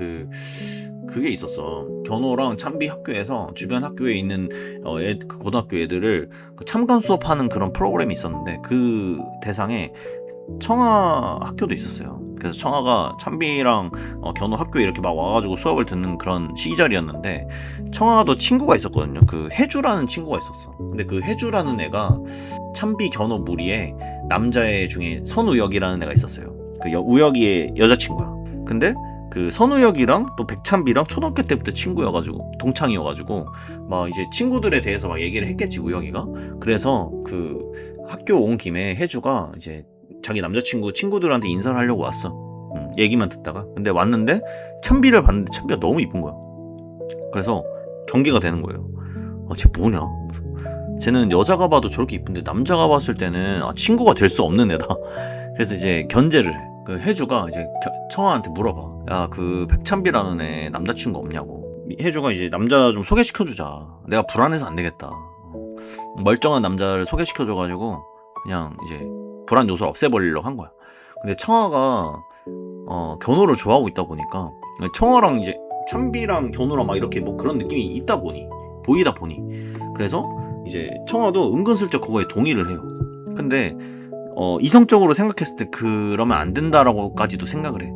그게 있었어. 견호랑 찬비 학교에서 주변 학교에 있는 그 고등학교 애들을 참관 수업하는 그런 프로그램이 있었는데, 그 대상에 청아 학교도 있었어요. 그래서 청아가 찬비랑 견호 학교에 이렇게 막 와가지고 수업을 듣는 그런 시절이었는데, 청아도 친구가 있었거든요. 그 혜주라는 친구가 있었어. 근데 그 혜주라는 애가 찬비 견호 무리에 남자애 중에 선우혁이라는 애가 있었어요. 그 우혁이의 여자친구야. 근데 그 선우혁이랑 또 백찬비랑 초등학교 때부터 친구여가지고, 동창이어가지고 막 이제 친구들에 대해서 막 얘기를 했겠지, 우혁이가. 그래서 그 학교 온 김에 혜주가 이제 자기 남자친구들한테 인사를 하려고 왔어. 얘기만 듣다가. 근데 왔는데 찬비를 봤는데 찬비가 너무 이쁜 거야. 그래서 경계가 되는 거예요. 쟤 뭐냐? 쟤는 여자가 봐도 저렇게 이쁜데 남자가 봤을 때는 친구가 될 수 없는 애다. 그래서 이제 견제를 해. 그 혜주가 이제 청아한테 물어봐. 야, 그 백찬비라는 애 남자친구 없냐고. 혜주가 이제 남자 좀 소개시켜주자. 내가 불안해서 안 되겠다. 멀쩡한 남자를 소개시켜줘가지고 그냥 이제 불안 요소를 없애버리려고 한 거야. 근데 청아가 견호를 좋아하고 있다 보니까 청아랑 이제 찬비랑 견호랑 막 이렇게 뭐 그런 느낌이 보이다 보니 그래서 이제 청아도 은근슬쩍 그거에 동의를 해요. 근데 이성적으로 생각했을 때 그러면 안 된다라고까지도 생각을 해.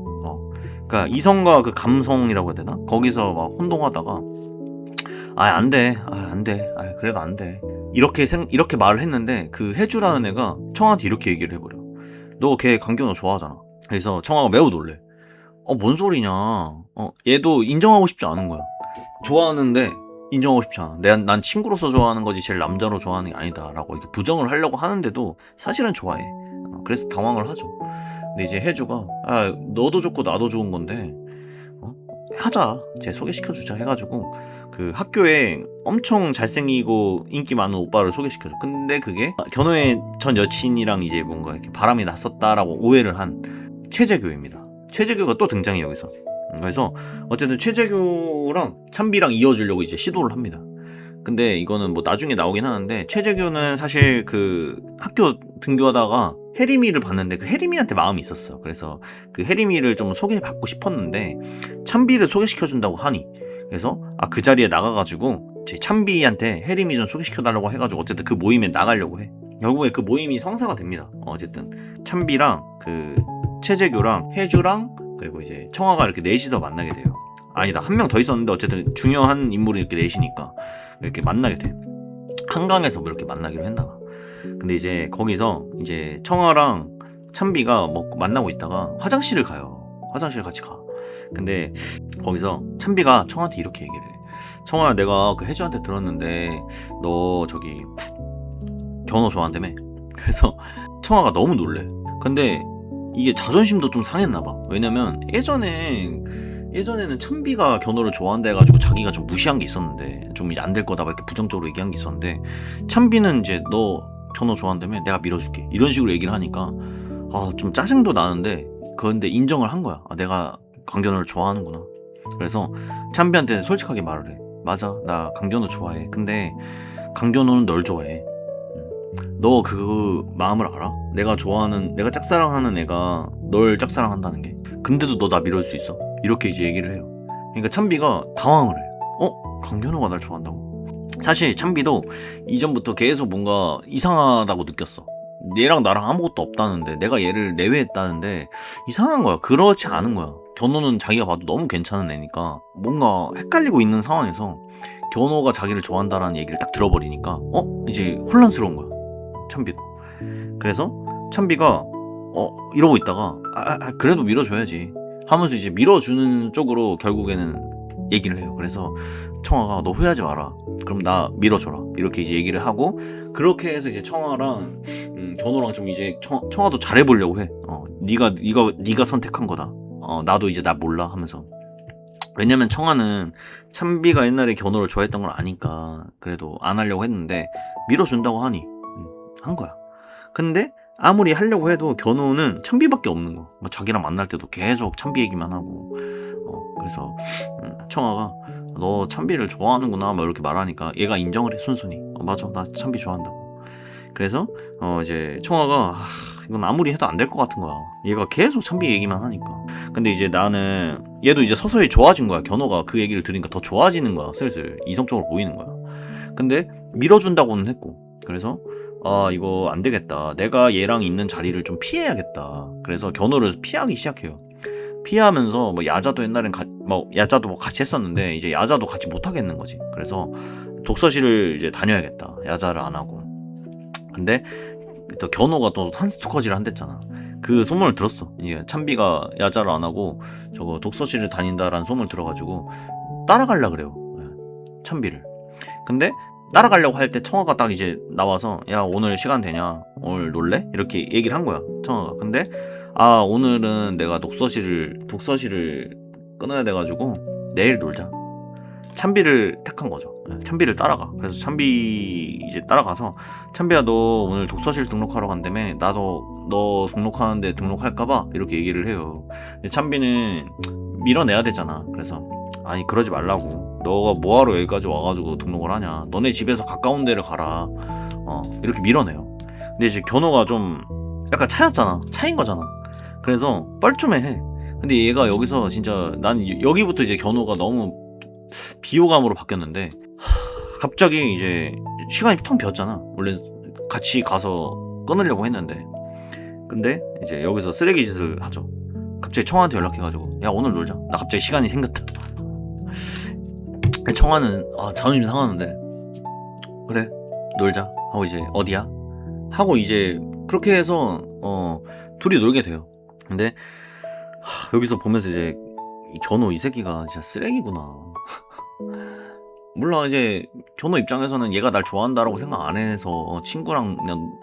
그러니까 이성과 그 감성이라고 해야 되나? 거기서 막 혼동하다가 안 돼. 그래도 안 돼. 이렇게 말을 했는데 그 혜주라는 애가 청아한테 이렇게 얘기를 해버려. 너 걔 강견호 좋아하잖아. 그래서 청아가 매우 놀래. 뭔 소리냐. 얘도 인정하고 싶지 않은 거야. 좋아하는데 인정하고 싶지 않아. 난 친구로서 좋아하는 거지 제일 남자로 좋아하는 게 아니다 라고 이렇게 부정을 하려고 하는데도 사실은 좋아해. 그래서 당황을 하죠. 근데 이제 혜주가 너도 좋고 나도 좋은 건데 하자. 쟤 소개시켜주자 해가지고 그 학교에 엄청 잘생기고 인기 많은 오빠를 소개시켜줘. 근데 그게 견호의 전 여친이랑 이제 뭔가 이렇게 바람이 났었다라고 오해를 한 최재교입니다. 최재교가 또 등장해 여기서. 그래서 어쨌든 최재교랑 찬비랑 이어주려고 이제 시도를 합니다. 근데 이거는 뭐 나중에 나오긴 하는데 최재교는 사실 그 학교 등교하다가 혜림이를 봤는데 그 혜림이한테 마음이 있었어. 그래서 그 혜림이를 좀 소개받고 싶었는데 찬비를 소개시켜준다고 하니 그래서 그 자리에 나가가지고 제 찬비한테 혜림이 좀 소개시켜달라고 해가지고 어쨌든 그 모임에 나가려고 해. 결국에 그 모임이 성사가 됩니다. 어쨌든 찬비랑 그 최재교랑 혜주랑 그리고 이제 청아가 이렇게 넷이서 만나게 돼요. 아니다, 한 명 더 있었는데 어쨌든 중요한 인물이 이렇게 넷이니까 이렇게 만나게 돼. 한강에서 뭐 이렇게 만나기로 했나 봐. 근데 이제 거기서 이제 청아랑 찬비가 뭐 만나고 있다가 화장실을 가요. 화장실 같이 가. 근데 거기서 찬비가 청아한테 이렇게 얘기를 해. 청아야, 내가 그 혜주한테 들었는데 너 저기 견호 좋아한다며. 그래서 청아가 너무 놀래. 근데 이게 자존심도 좀 상했나 봐. 왜냐면 예전에는 찬비가 견호를 좋아한다 해가지고 자기가 좀 무시한 게 있었는데 좀 이제 안 될 거다 이렇게 부정적으로 얘기한 게 있었는데 찬비는 이제 너 견호 좋아한다며 내가 밀어줄게 이런 식으로 얘기를 하니까 좀 짜증도 나는데 그런데 인정을 한 거야. 내가 강견호를 좋아하는구나. 그래서 찬비한테 솔직하게 말을 해. 맞아, 나 강견호 좋아해. 근데 강견호는 널 좋아해. 너 그 마음을 알아? 내가 짝사랑하는 애가 널 짝사랑한다는 게. 근데도 너 나 밀어줄 수 있어? 이렇게 이제 얘기를 해요. 그러니까 찬비가 당황을 해. 강견호가 날 좋아한다고? 사실 찬비도 이전부터 계속 뭔가 이상하다고 느꼈어. 얘랑 나랑 아무것도 없다는데 내가 얘를 내외했다는데 이상한 거야. 그렇지 않은 거야. 견호는 자기가 봐도 너무 괜찮은 애니까 뭔가 헷갈리고 있는 상황에서 견호가 자기를 좋아한다라는 얘기를 딱 들어버리니까 이제 혼란스러운 거야. 찬비도. 그래서 찬비가 이러고 있다가 그래도 밀어줘야지 하면서 이제 밀어주는 쪽으로 결국에는 얘기를 해요. 그래서 청아가 너 후회하지 마라. 그럼 나 밀어줘라. 이렇게 이제 얘기를 하고 그렇게 해서 이제 청아랑 견호랑 좀 이제 청아도 잘해보려고 해. 네가 선택한 거다. 나도 이제 나 몰라 하면서. 왜냐면 청아는 찬비가 옛날에 견호를 좋아했던 걸 아니까 그래도 안 하려고 했는데 밀어준다고 하니 한 거야. 근데 아무리 하려고 해도 견호는 찬비밖에 없는 거. 뭐 자기랑 만날 때도 계속 찬비 얘기만 하고. 그래서 청아가 너 찬비를 좋아하는구나 막 이렇게 말하니까 얘가 인정을 해. 순순히. 맞아, 나 찬비 좋아한다고. 그래서 이제 청아가 이건 아무리 해도 안 될 것 같은 거야. 얘가 계속 찬비 얘기만 하니까. 근데 이제 나는 얘도 이제 서서히 좋아진 거야. 견호가 그 얘기를 들으니까 더 좋아지는 거야. 슬슬 이성적으로 보이는 거야. 근데 밀어준다고는 했고. 그래서 이거 안 되겠다. 내가 얘랑 있는 자리를 좀 피해야겠다. 그래서 견호를 피하기 시작해요. 피하면서 뭐 야자도 옛날엔 야자도 뭐 같이 했었는데 이제 야자도 같이 못 하겠는 거지. 그래서 독서실을 이제 다녀야겠다. 야자를 안 하고. 근데 또 견호가 또 한스토커질을 한댔잖아. 그 소문을 들었어. 이게 찬비가 야자를 안 하고 저거 독서실을 다닌다라는 소문을 들어가지고 따라가려 그래요. 찬비를. 근데 따라가려고 할 때 청아가 딱 이제 나와서 야, 오늘 시간 되냐? 오늘 놀래? 이렇게 얘기를 한 거야. 청아가. 근데 아 오늘은 내가 독서실을 끊어야 돼가지고 내일 놀자. 찬비를 택한 거죠. 찬비를 따라가. 그래서 찬비 이제 따라가서 찬비야 너 오늘 독서실 등록하러 간다며 나도 너 등록하는데 등록할까봐 이렇게 얘기를 해요. 근데 찬비는 밀어내야 되잖아. 그래서 아니 그러지 말라고. 너가 뭐하러 여기까지 와가지고 등록을 하냐. 너네 집에서 가까운 데를 가라. 이렇게 밀어내요. 근데 이제 견호가 좀 약간 차인 거잖아. 그래서 뻘쭘해. 근데 얘가 여기서 진짜 난 여기부터 이제 견호가 너무 비호감으로 바뀌었는데 갑자기 이제 시간이 텅 비었잖아. 원래 같이 가서 끊으려고 했는데 근데 이제 여기서 쓰레기 짓을 하죠. 갑자기 청아한테 연락해가지고 야 오늘 놀자. 나 갑자기 시간이 생겼다. 청아는 자존심 상하는데 그래 놀자 하고 이제 어디야? 하고 이제 그렇게 해서 둘이 놀게 돼요. 근데 여기서 보면서 이제 견호 이 새끼가 진짜 쓰레기구나. 몰라 이제 견호 입장에서는 얘가 날 좋아한다라고 생각 안 해서 친구랑 그냥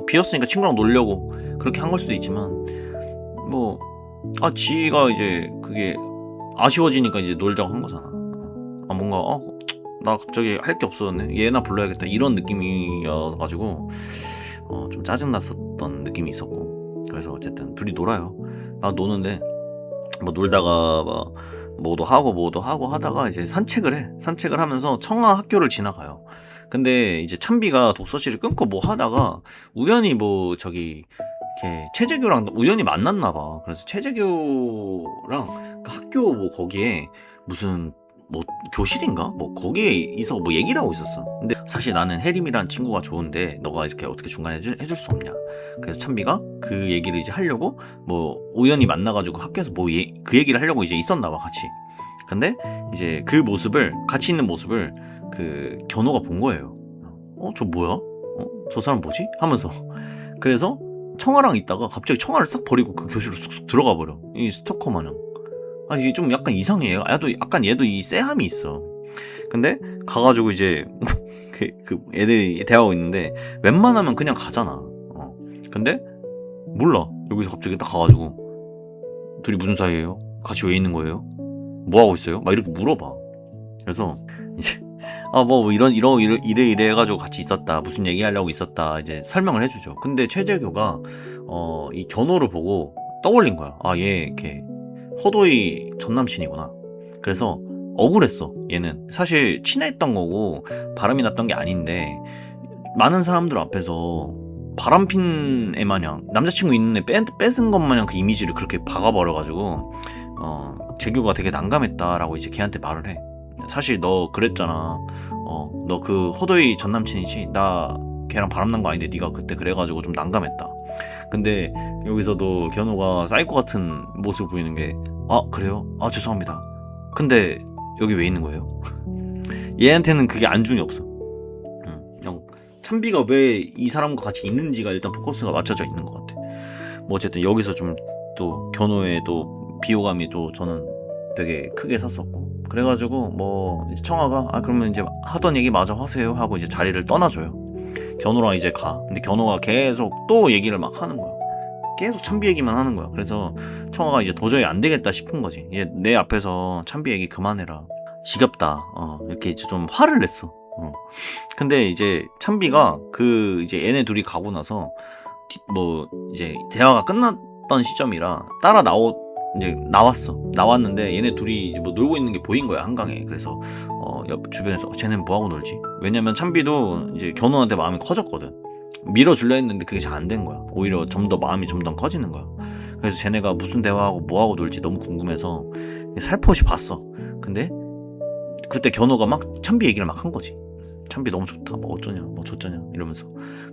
비었으니까 친구랑 놀려고 그렇게 한 걸 수도 있지만 지가 이제 그게 아쉬워지니까 이제 놀자고 한 거잖아. 뭔가 나 갑자기 할 게 없었네. 얘나 불러야겠다 이런 느낌이어가지고 좀 짜증났었던 느낌이 있었고 그래서 어쨌든 둘이 놀아요. 노는데 놀다가 뭐도 하고 하다가 이제 산책을 하면서 청아 학교를 지나가요. 근데 이제 찬비가 독서실을 끊고 뭐 하다가 우연히 이렇게 최재규랑 우연히 만났나 봐. 그래서 최재규랑 그 학교 거기에 무슨 교실인가? 거기에서 얘기를 하고 있었어. 근데 사실 나는 혜림이란 친구가 좋은데 너가 이렇게 어떻게 중간에 해줄 수 없냐. 그래서 찬비가 그 얘기를 이제 하려고 우연히 만나가지고 학교에서 그 얘기를 하려고 이제 있었나 봐 같이. 근데 이제 그 모습을 같이 있는 모습을 그 견호가 본 거예요. 저 뭐야? 저 사람 뭐지? 하면서 그래서 청아랑 있다가 갑자기 청아를 싹 버리고 그 교실로 쑥쑥 들어가 버려. 이 스토커 마냥. 이게 좀 약간 이상해. 얘도 이 쎄함이 있어. 근데 가가지고 이제 그 애들이 대화하고 있는데 웬만하면 그냥 가잖아. 근데 몰라. 여기서 갑자기 딱 가가지고 둘이 무슨 사이예요? 같이 왜 있는 거예요? 뭐 하고 있어요? 막 이렇게 물어봐. 그래서 이제 이래 해가지고 같이 있었다. 무슨 얘기하려고 있었다. 이제 설명을 해주죠. 근데 최재규가 이 견호를 보고 떠올린 거야. 얘 이렇게 허도희 전남친이구나. 그래서 억울했어. 얘는 사실 친했던 거고 바람이 났던 게 아닌데 많은 사람들 앞에서 바람핀 애 마냥 남자친구 있는 애 뺏은 것 마냥 그 이미지를 그렇게 박아버려가지고 재규가 되게 난감했다라고 이제 걔한테 말을 해. 사실 너 그랬잖아. 너 그 허도희 전남친이지. 나 걔랑 바람난 거 아닌데 네가 그때 그래가지고 좀 난감했다. 근데 여기서도 견호가 사이코 같은 모습을 보이는 게 그래요? 죄송합니다. 근데 여기 왜 있는 거예요? 얘한테는 그게 안중이 없어. 그냥 찬비가 왜 이 사람과 같이 있는지가 일단 포커스가 맞춰져 있는 것 같아. 어쨌든 여기서 좀 또 견호의 또 비호감이 또 저는 되게 크게 샀었고 그래가지고 청아가 그러면 이제 하던 얘기 마저 하세요 하고 이제 자리를 떠나줘요. 견호랑 이제 가. 근데 견호가 계속 또 얘기를 막 하는 거야. 계속 찬비 얘기만 하는 거야. 그래서 청아가 이제 도저히 안 되겠다 싶은 거지. 얘 내 앞에서 찬비 얘기 그만해라. 지겹다. 이렇게 이제 좀 화를 냈어. 근데 이제 찬비가 이제 얘네 둘이 가고 나서 이제 대화가 끝났던 시점이라 이제 나왔는데 얘네 둘이 이제 놀고 있는 게 보인 거야 한강에. 그래서 옆 주변에서 쟤는 뭐하고 놀지? 왜냐면 찬비도 이제 견호한테 마음이 커졌거든. 밀어줄려 했는데 그게 잘 안 된 거야. 오히려 좀 더 마음이 좀 더 커지는 거야. 그래서 쟤네가 무슨 대화하고 뭐하고 놀지 너무 궁금해서 살포시 봤어. 근데 그때 견호가 막 찬비 얘기를 막 한 거지. 찬비 너무 좋다. 어쩌냐 저쩌냐 이러면서.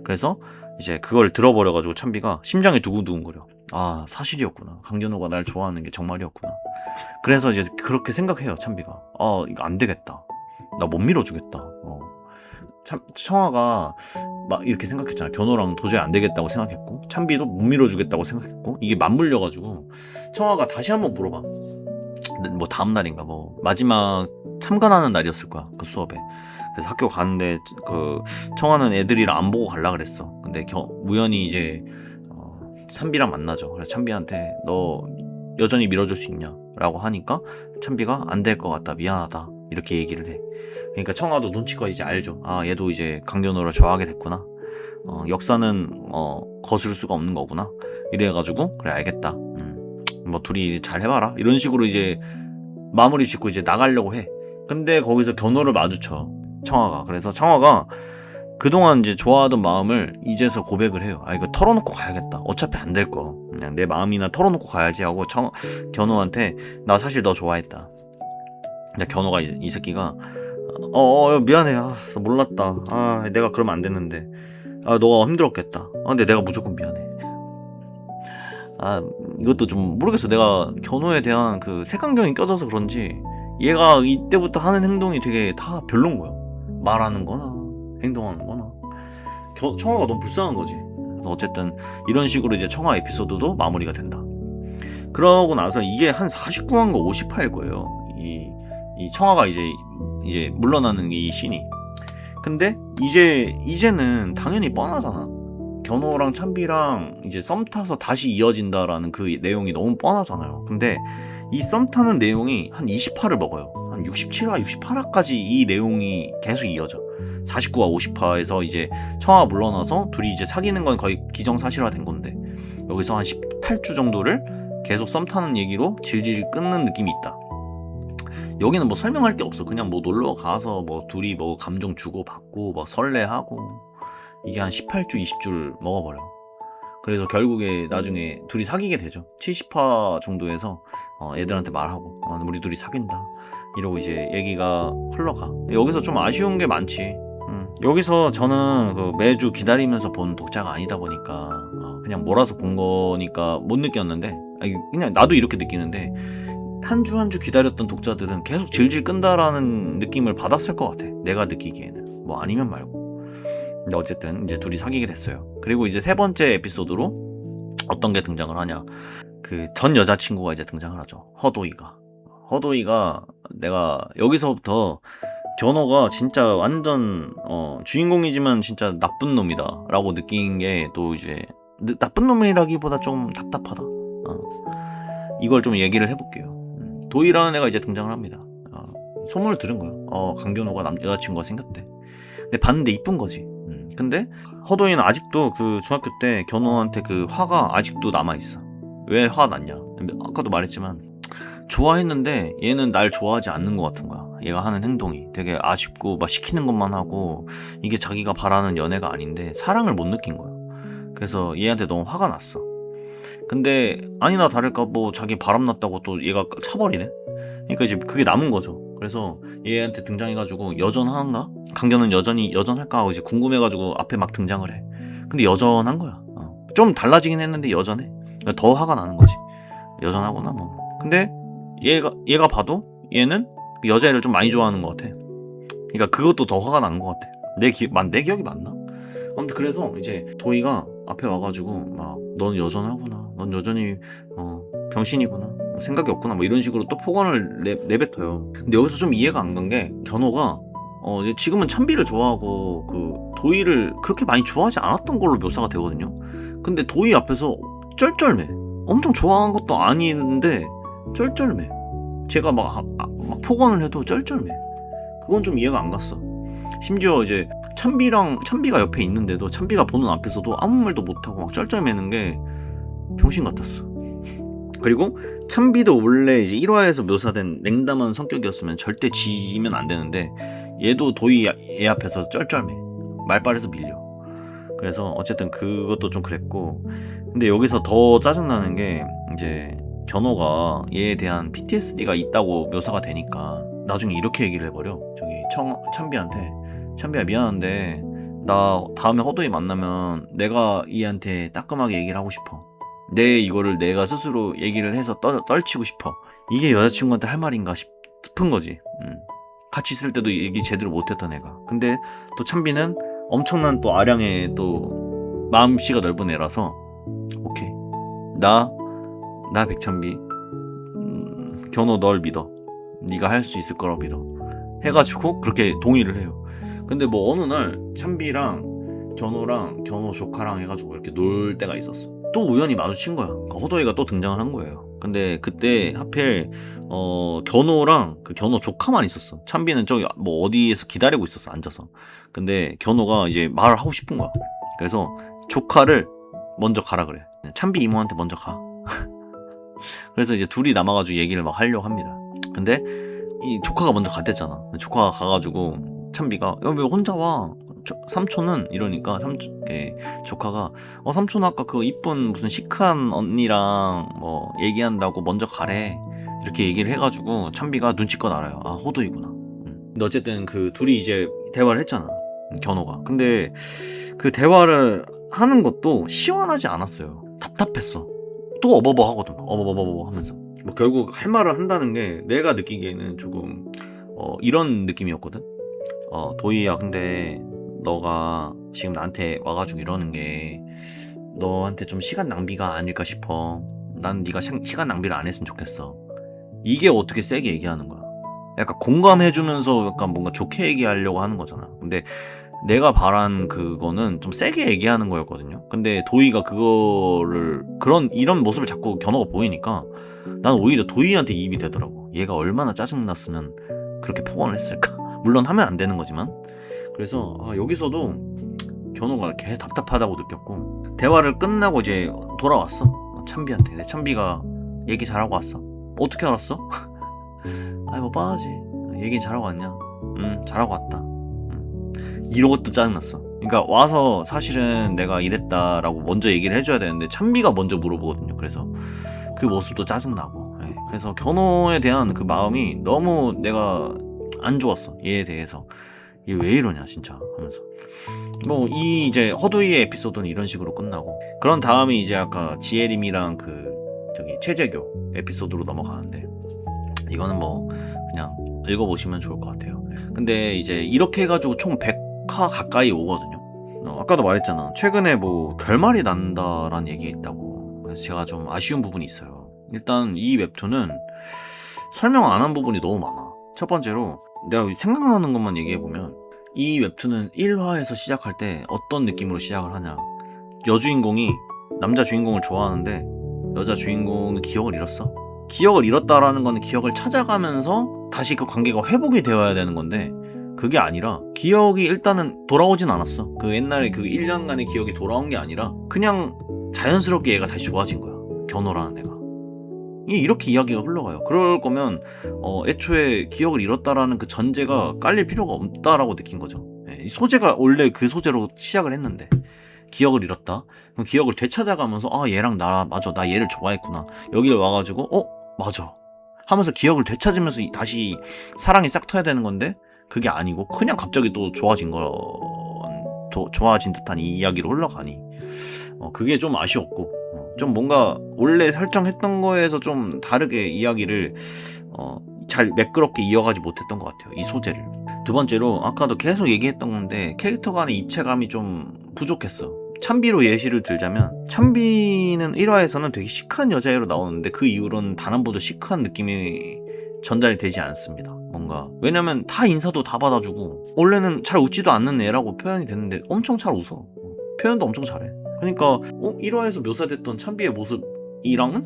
그래서 이제 그걸 들어버려가지고 찬비가 심장이 두근두근거려. 사실이었구나. 강견호가 날 좋아하는 게 정말이었구나. 그래서 이제 그렇게 생각해요. 찬비가 이거 안 되겠다. 나 못 밀어주겠다. 청아가 막 이렇게 생각했잖아. 견호랑 도저히 안 되겠다고 생각했고 찬비도 못 밀어주겠다고 생각했고 이게 맞물려가지고 청아가 다시 한번 물어봐. 다음 날인가 마지막 참관하는 날이었을 거야. 그 수업에. 그래서 학교 가는데 청아는 애들이랑 안 보고 갈라 그랬어. 근데 우연히 이제 찬비랑 만나죠. 그래서 찬비한테 너 여전히 밀어줄 수 있냐 라고 하니까 찬비가 안 될 것 같다, 미안하다 이렇게 얘기를 해. 그러니까 청아도 눈치껏 이제 알죠. 아, 얘도 이제 강견호를 좋아하게 됐구나. 역사는 거스를 수가 없는 거구나. 이래가지고 그래 알겠다. 뭐 둘이 잘 해봐라. 이런 식으로 이제 마무리 짓고 이제 나가려고 해. 근데 거기서 견호를 마주쳐, 청아가. 그래서 청아가 그동안 이제 좋아하던 마음을 이제서 고백을 해요. 아, 이거 털어놓고 가야겠다. 어차피 안 될 거. 그냥 내 마음이나 털어놓고 가야지 하고 견호한테 나 사실 너 좋아했다. 근데 견호가 이 새끼가 미안해. 아, 몰랐다. 아, 내가 그러면 안 됐는데. 아, 너가 힘들었겠다. 아, 근데 내가 무조건 미안해. 아, 이것도 좀 모르겠어. 내가 견호에 대한 그 색안경이 껴져서 그런지 얘가 이때부터 하는 행동이 되게 다 별론 거야. 말하는 거나 행동하는 거나. 청아가 너무 불쌍한 거지. 어쨌든 이런 식으로 이제 청아 에피소드도 마무리가 된다. 그러고 나서 이게 한 49화인가 58일 거예요. 이 청아가 이제 물러나는 이 씬이. 근데 이제는 당연히 뻔하잖아. 견호랑 찬비랑 이제 썸 타서 다시 이어진다라는 그 내용이 너무 뻔하잖아요. 근데 이 썸 타는 내용이 한 20화를 먹어요. 한 67화, 68화까지 이 내용이 계속 이어져. 49화, 50화에서 이제 청아가 물러나서 둘이 이제 사귀는 건 거의 기정사실화 된 건데, 여기서 한 18주 정도를 계속 썸 타는 얘기로 질질 끊는 느낌이 있다. 여기는 뭐 설명할 게 없어. 그냥 뭐 놀러 가서 뭐 둘이 뭐 감정 주고받고 막 설레하고, 이게 한 18주, 20주를 먹어버려. 그래서 결국에 나중에 둘이 사귀게 되죠. 70화 정도에서 애들한테 말하고 우리 둘이 사귄다 이러고 이제 얘기가 흘러가. 여기서 좀 아쉬운 게 많지. 여기서 저는 그 매주 기다리면서 본 독자가 아니다 보니까 그냥 몰아서 본 거니까 못 느꼈는데, 그냥 나도 이렇게 느끼는데 한 주 한 주 기다렸던 독자들은 계속 질질 끈다라는 느낌을 받았을 것 같아. 내가 느끼기에는. 뭐 아니면 말고. 근데 어쨌든 이제 둘이 사귀게 됐어요. 그리고 이제 세 번째 에피소드로 어떤 게 등장을 하냐, 그 전 여자친구가 이제 등장을 하죠. 허도이가 내가 여기서부터 견호가 진짜 완전 주인공이지만 진짜 나쁜 놈이다 라고 느낀 게, 또 이제 나쁜 놈이라기보다 좀 답답하다. 이걸 좀 얘기를 해볼게요. 도희라는 애가 이제 등장을 합니다. 소문을 들은 거예요. 강견호가 여자친구가 생겼대. 근데 봤는데 이쁜 거지. 근데 허도이는 아직도 그 중학교 때 견호한테 그 화가 아직도 남아있어. 왜 화가 났냐, 아까도 말했지만 좋아했는데 얘는 날 좋아하지 않는 것 같은 거야. 얘가 하는 행동이 되게 아쉽고 막 시키는 것만 하고, 이게 자기가 바라는 연애가 아닌데 사랑을 못 느낀 거야. 그래서 얘한테 너무 화가 났어. 근데 아니나 다를까 뭐 자기 바람났다고 또 얘가 차버리네. 그러니까 이제 그게 남은 거죠. 그래서 얘한테 등장해가지고 여전한가? 강견은 여전히 여전할까 하고 이제 궁금해가지고 앞에 막 등장을 해. 근데 여전한 거야. 좀 달라지긴 했는데 여전해. 그러니까 더 화가 나는 거지. 여전하구나 너. 근데 얘가 봐도 얘는 여자애를 좀 많이 좋아하는 것 같아. 그러니까 그것도 더 화가 나는 것 같아. 내 기억이 맞나? 아무튼 그래서 이제 도희가 앞에 와가지고 막 넌 여전하구나, 넌 여전히 병신이구나, 생각이 없구나, 뭐 이런 식으로 또 폭언을 내뱉어요. 근데 여기서 좀 이해가 안 간 게, 견호가 이제 지금은 찬비를 좋아하고 그 도희를 그렇게 많이 좋아하지 않았던 걸로 묘사가 되거든요. 근데 도희 앞에서 쩔쩔매. 엄청 좋아한 것도 아닌데 쩔쩔매. 제가 막 폭언을 해도 쩔쩔매. 그건 좀 이해가 안 갔어. 심지어 이제 찬비가 옆에 있는데도 찬비가 보는 앞에서도 아무 말도 못하고 막 쩔쩔매는 게 병신 같았어. 그리고 찬비도 원래 이제 1화에서 묘사된 냉담한 성격이었으면 절대 지면 안 되는데, 얘도 도희 얘 앞에서 쩔쩔매. 말빨에서 밀려. 그래서 어쨌든 그것도 좀 그랬고, 근데 여기서 더 짜증나는 게 이제 견호가 얘에 대한 PTSD가 있다고 묘사가 되니까 나중에 이렇게 얘기를 해버려. 저기 찬비한테, 찬비야 미안한데 나 다음에 허도이 만나면 내가 얘한테 따끔하게 얘기를 하고 싶어. 이거를 내가 스스로 얘기를 해서 떨치고 싶어. 이게 여자친구한테 할 말인가 싶은 거지. 같이 있을 때도 얘기 제대로 못했던 애가. 근데 또 찬비는 엄청난 또 아량의 또 마음씨가 넓은 애라서 오케이, 나 백찬비, 견호 널 믿어. 네가 할 수 있을 거라고 믿어. 해가지고 그렇게 동의를 해요. 근데 뭐 어느 날 찬비랑 견호 조카랑 해가지고 이렇게 놀 때가 있었어. 또 우연히 마주친 거야. 허도이가 또 등장을 한 거예요. 근데 그때 하필 견호랑 그 견호 조카만 있었어. 찬비는 저기 뭐 어디에서 기다리고 있었어, 앉아서. 근데 견호가 이제 말을 하고 싶은 거야. 그래서 조카를 먼저 가라 그래. 찬비 이모한테 먼저 가. 그래서 이제 둘이 남아가지고 얘기를 막 하려고 합니다. 근데 이 조카가 먼저 갔댔잖아. 조카가 가가지고 찬비가 야, 왜 혼자 와? 삼촌은 이러니까 조카가 삼촌 아까 그 이쁜 무슨 시크한 언니랑 뭐 얘기한다고 먼저 가래, 이렇게 얘기를 해가지고 찬비가 눈치껏 알아요. 아, 호도이구나. 근데 어쨌든 그 둘이 이제 대화를 했잖아, 견호가. 근데 그 대화를 하는 것도 시원하지 않았어요. 답답했어. 또 어버버 하거든. 어버버버버 하면서 뭐 결국 할 말을 한다는 게 내가 느끼기에는 조금 이런 느낌이었거든. 도희야, 근데 너가 지금 나한테 와가지고 이러는 게 너한테 좀 시간 낭비가 아닐까 싶어. 난 네가 시간 낭비를 안 했으면 좋겠어. 이게 어떻게 세게 얘기하는 거야? 약간 공감해주면서 약간 뭔가 좋게 얘기하려고 하는 거잖아. 근데 내가 바란 그거는 좀 세게 얘기하는 거였거든요. 근데 도희가 그거를 이런 모습을 자꾸 견호가 보이니까 난 오히려 도희한테 이입이 되더라고. 얘가 얼마나 짜증났으면 그렇게 폭언을 했을까. 물론 하면 안 되는 거지만. 그래서 여기서도 견호가 개 답답하다고 느꼈고, 대화를 끝나고 이제 돌아왔어, 찬비한테. 내 찬비가 얘기 잘하고 왔어. 어떻게 알았어? 아이 뭐 뻔하지, 얘기 잘하고 왔냐? 잘하고 왔다. 이러고도 짜증났어. 그러니까 와서 사실은 내가 이랬다라고 먼저 얘기를 해줘야 되는데 찬비가 먼저 물어보거든요. 그래서 그 모습도 짜증나고. 그래서 견호에 대한 그 마음이 너무 내가 안 좋았어, 얘에 대해서. 얘 왜 이러냐 진짜 하면서. 뭐 이 이제 허도이의 에피소드는 이런 식으로 끝나고, 그런 다음에 이제 아까 지혜림이랑 그 저기 최재교 에피소드로 넘어가는데, 이거는 뭐 그냥 읽어보시면 좋을 것 같아요. 근데 이제 이렇게 해가지고 총 100화 가까이 오거든요. 아까도 말했잖아, 최근에 뭐 결말이 난다라는 얘기 있다고. 그래서 제가 좀 아쉬운 부분이 있어요. 일단 이 웹툰은 설명 안 한 부분이 너무 많아. 첫 번째로 내가 생각나는 것만 얘기해보면, 이 웹툰은 1화에서 시작할 때 어떤 느낌으로 시작을 하냐. 여주인공이 남자 주인공을 좋아하는데 여자 주인공은 기억을 잃었어. 기억을 잃었다라는 거는 기억을 찾아가면서 다시 그 관계가 회복이 되어야 되는 건데, 그게 아니라 기억이 일단은 돌아오진 않았어. 그 옛날에 그 1년간의 기억이 돌아온 게 아니라 그냥 자연스럽게 얘가 다시 좋아진 거야, 견호라는 애가. 이렇게 이야기가 흘러가요. 그럴 거면 애초에 기억을 잃었다라는 그 전제가 깔릴 필요가 없다라고 느낀 거죠. 이 소재가 원래 그 소재로 시작을 했는데 기억을 잃었다. 그럼 기억을 되찾아가면서 얘랑 맞아, 나 얘를 좋아했구나. 여기를 와가지고 맞아 하면서 기억을 되찾으면서 다시 사랑이 싹 터야 되는 건데, 그게 아니고 그냥 갑자기 또 좋아진 듯한 이 이야기로 흘러가니 그게 좀 아쉬웠고, 좀 뭔가 원래 설정했던 거에서 좀 다르게 이야기를 잘 매끄럽게 이어가지 못했던 것 같아요, 이 소재를. 두 번째로 아까도 계속 얘기했던 건데, 캐릭터 간의 입체감이 좀 부족했어. 찬비로 예시를 들자면, 찬비는 1화에서는 되게 시크한 여자애로 나오는데 그 이후로는 단 한 번도 시크한 느낌이 전달이 되지 않습니다. 뭔가 왜냐면 다 인사도 다 받아주고, 원래는 잘 웃지도 않는 애라고 표현이 됐는데 엄청 잘 웃어. 표현도 엄청 잘해. 그러니까 1화에서 묘사됐던 찬비의 모습이랑은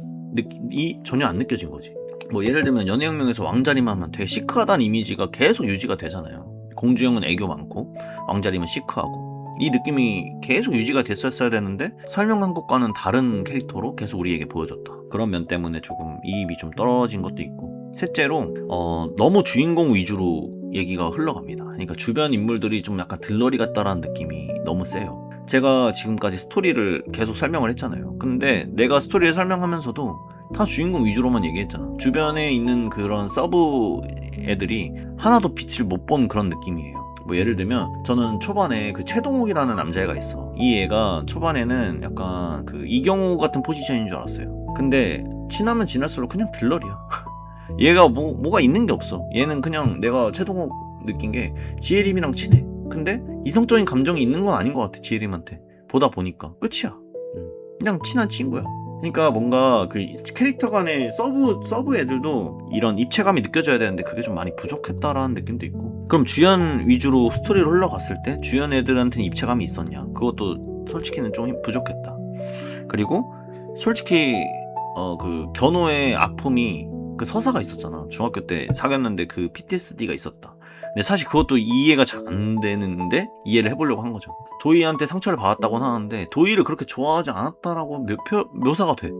전혀 안 느껴진 거지. 뭐 예를 들면 연애혁명에서 왕자림 하면 되게 시크하다는 이미지가 계속 유지가 되잖아요. 공주형은 애교 많고 왕자림은 시크하고, 이 느낌이 계속 유지가 됐었어야 되는데 설명한 것과는 다른 캐릭터로 계속 우리에게 보여줬다. 그런 면 때문에 조금 이입이 좀 떨어진 것도 있고, 셋째로 너무 주인공 위주로 얘기가 흘러갑니다. 그러니까 주변 인물들이 좀 약간 들러리 같다라는 느낌이 너무 세요. 제가 지금까지 스토리를 계속 설명을 했잖아요. 근데 내가 스토리를 설명하면서도 다 주인공 위주로만 얘기했잖아. 주변에 있는 그런 서브 애들이 하나도 빛을 못 본 그런 느낌이에요. 뭐 예를 들면 저는 초반에 그 최동욱이라는 남자애가 있어. 이 애가 초반에는 약간 그 이경호 같은 포지션인 줄 알았어요. 근데 지나면 지날수록 그냥 들러리야. 얘가 뭐가 있는 게 없어. 얘는 그냥, 내가 최동욱 느낀 게 지혜림이랑 친해. 근데 이성적인 감정이 있는 건 아닌 것 같아, 지혜림한테. 보다 보니까 끝이야. 그냥 친한 친구야. 그러니까 뭔가 그 캐릭터 간의 서브 애들도 이런 입체감이 느껴져야 되는데 그게 좀 많이 부족했다라는 느낌도 있고. 그럼 주연 위주로 스토리로 흘러갔을 때 주연 애들한테는 입체감이 있었냐? 그것도 솔직히는 좀 부족했다. 그리고 솔직히 그 견호의 아픔이 그 서사가 있었잖아. 중학교 때 사귀었는데 그 PTSD가 있었다. 근데 사실 그것도 이해가 잘 안 되는데 이해를 해보려고 한 거죠. 도희한테 상처를 받았다고는 하는데 도희를 그렇게 좋아하지 않았다라고 묘사가 돼.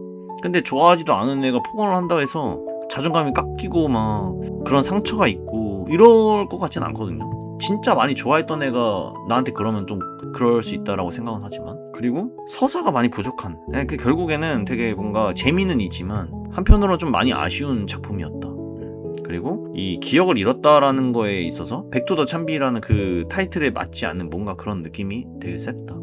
근데 좋아하지도 않은 애가 폭언을 한다고 해서 자존감이 깎이고 막 그런 상처가 있고 이럴 것 같진 않거든요. 진짜 많이 좋아했던 애가 나한테 그러면 좀 그럴 수 있다라고 생각은 하지만, 그리고 서사가 많이 부족한, 결국에는 되게 뭔가 재미는 있지만 한편으로는 좀 많이 아쉬운 작품이었다. 그리고 이 기억을 잃었다라는 거에 있어서 백투더 참비라는 그 타이틀에 맞지 않는 뭔가 그런 느낌이 되게 셌다.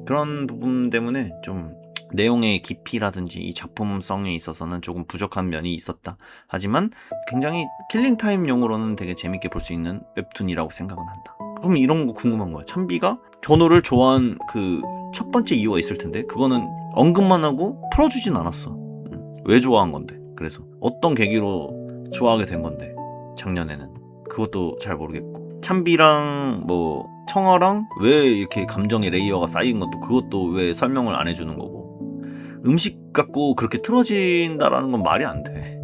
그런 부분 때문에 좀 내용의 깊이라든지 이 작품성에 있어서는 조금 부족한 면이 있었다. 하지만 굉장히 킬링타임용으로는 되게 재밌게 볼 수 있는 웹툰이라고 생각은 한다. 그럼 이런 거 궁금한 거야. 찬비가 견호를 좋아한 그 첫 번째 이유가 있을 텐데 그거는 언급만 하고 풀어주진 않았어. 왜 좋아한 건데? 그래서 어떤 계기로 좋아하게 된 건데? 작년에는 그것도 잘 모르겠고, 찬비랑 뭐 청아랑 왜 이렇게 감정의 레이어가 쌓인 것도 그것도 왜 설명을 안 해주는 거고, 음식 갖고 그렇게 틀어진다라는 건 말이 안 돼.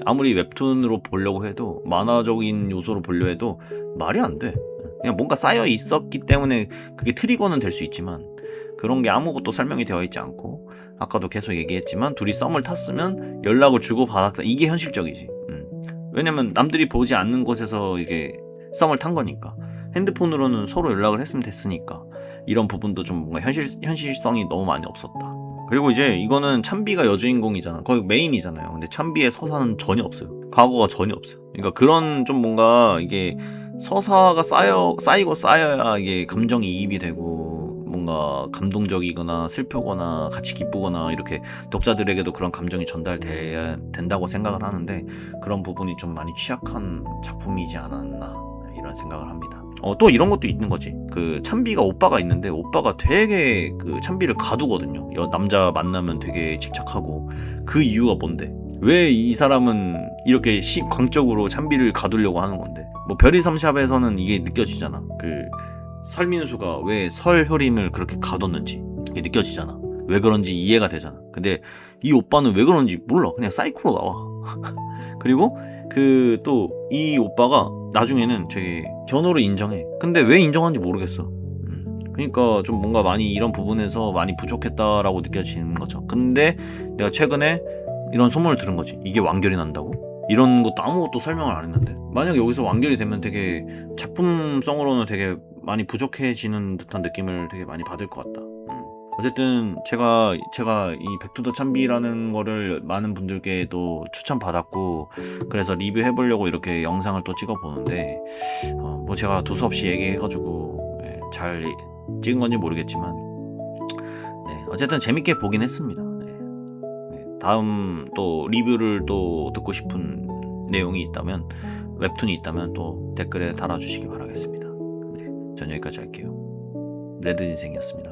아무리 웹툰으로 보려고 해도, 만화적인 요소로 보려 해도 말이 안 돼. 그냥 뭔가 쌓여 있었기 때문에 그게 트리거는 될 수 있지만 그런 게 아무것도 설명이 되어 있지 않고, 아까도 계속 얘기했지만 둘이 썸을 탔으면 연락을 주고 받았다, 이게 현실적이지. 왜냐면 남들이 보지 않는 곳에서 이게 썸을 탄 거니까. 핸드폰으로는 서로 연락을 했으면 됐으니까 이런 부분도 좀 뭔가 현실성이 너무 많이 없었다. 그리고 이제 이거는 찬비가 여주인공이잖아. 거의 메인이잖아요. 근데 찬비의 서사는 전혀 없어요. 과거가 전혀 없어요. 그러니까 그런 좀 뭔가 이게 서사가 쌓이고 쌓여야 이게 감정이입이 되고 뭔가 감동적이거나 슬프거나 같이 기쁘거나 이렇게 독자들에게도 그런 감정이 전달돼야 된다고 생각을 하는데, 그런 부분이 좀 많이 취약한 작품이지 않았나 이런 생각을 합니다. 또 이런 것도 있는 거지. 그 찬비가 오빠가 있는데 오빠가 되게 그 찬비를 가두거든요. 남자 만나면 되게 집착하고. 그 이유가 뭔데? 왜 이 사람은 이렇게 광적으로 찬비를 가두려고 하는 건데? 뭐 별이섬샵에서는 이게 느껴지잖아. 그 설민수가 왜 설효림을 그렇게 가뒀는지 이게 느껴지잖아. 왜 그런지 이해가 되잖아. 근데 이 오빠는 왜 그런지 몰라. 그냥 사이코로 나와. 그리고 그 또 이 오빠가 나중에는 되게 견호를 인정해. 근데 왜 인정하는지 모르겠어. 그러니까 좀 뭔가 많이 이런 부분에서 많이 부족했다라고 느껴지는 거죠. 근데 내가 최근에 이런 소문을 들은 거지. 이게 완결이 난다고? 이런 것도 아무것도 설명을 안 했는데, 만약에 여기서 완결이 되면 되게 작품성으로는 되게 많이 부족해지는 듯한 느낌을 되게 많이 받을 것 같다. 어쨌든 제가 이 백투더 찬비라는 거를 많은 분들께도 추천받았고, 그래서 리뷰해보려고 이렇게 영상을 또 찍어보는데, 뭐 제가 두서없이 얘기해가지고 잘 찍은 건지 모르겠지만, 네, 어쨌든 재밌게 보긴 했습니다. 다음 또 리뷰를 또 듣고 싶은 내용이 있다면, 웹툰이 있다면 또 댓글에 달아주시기 바라겠습니다. 네, 전 여기까지 할게요. 레드인생이었습니다.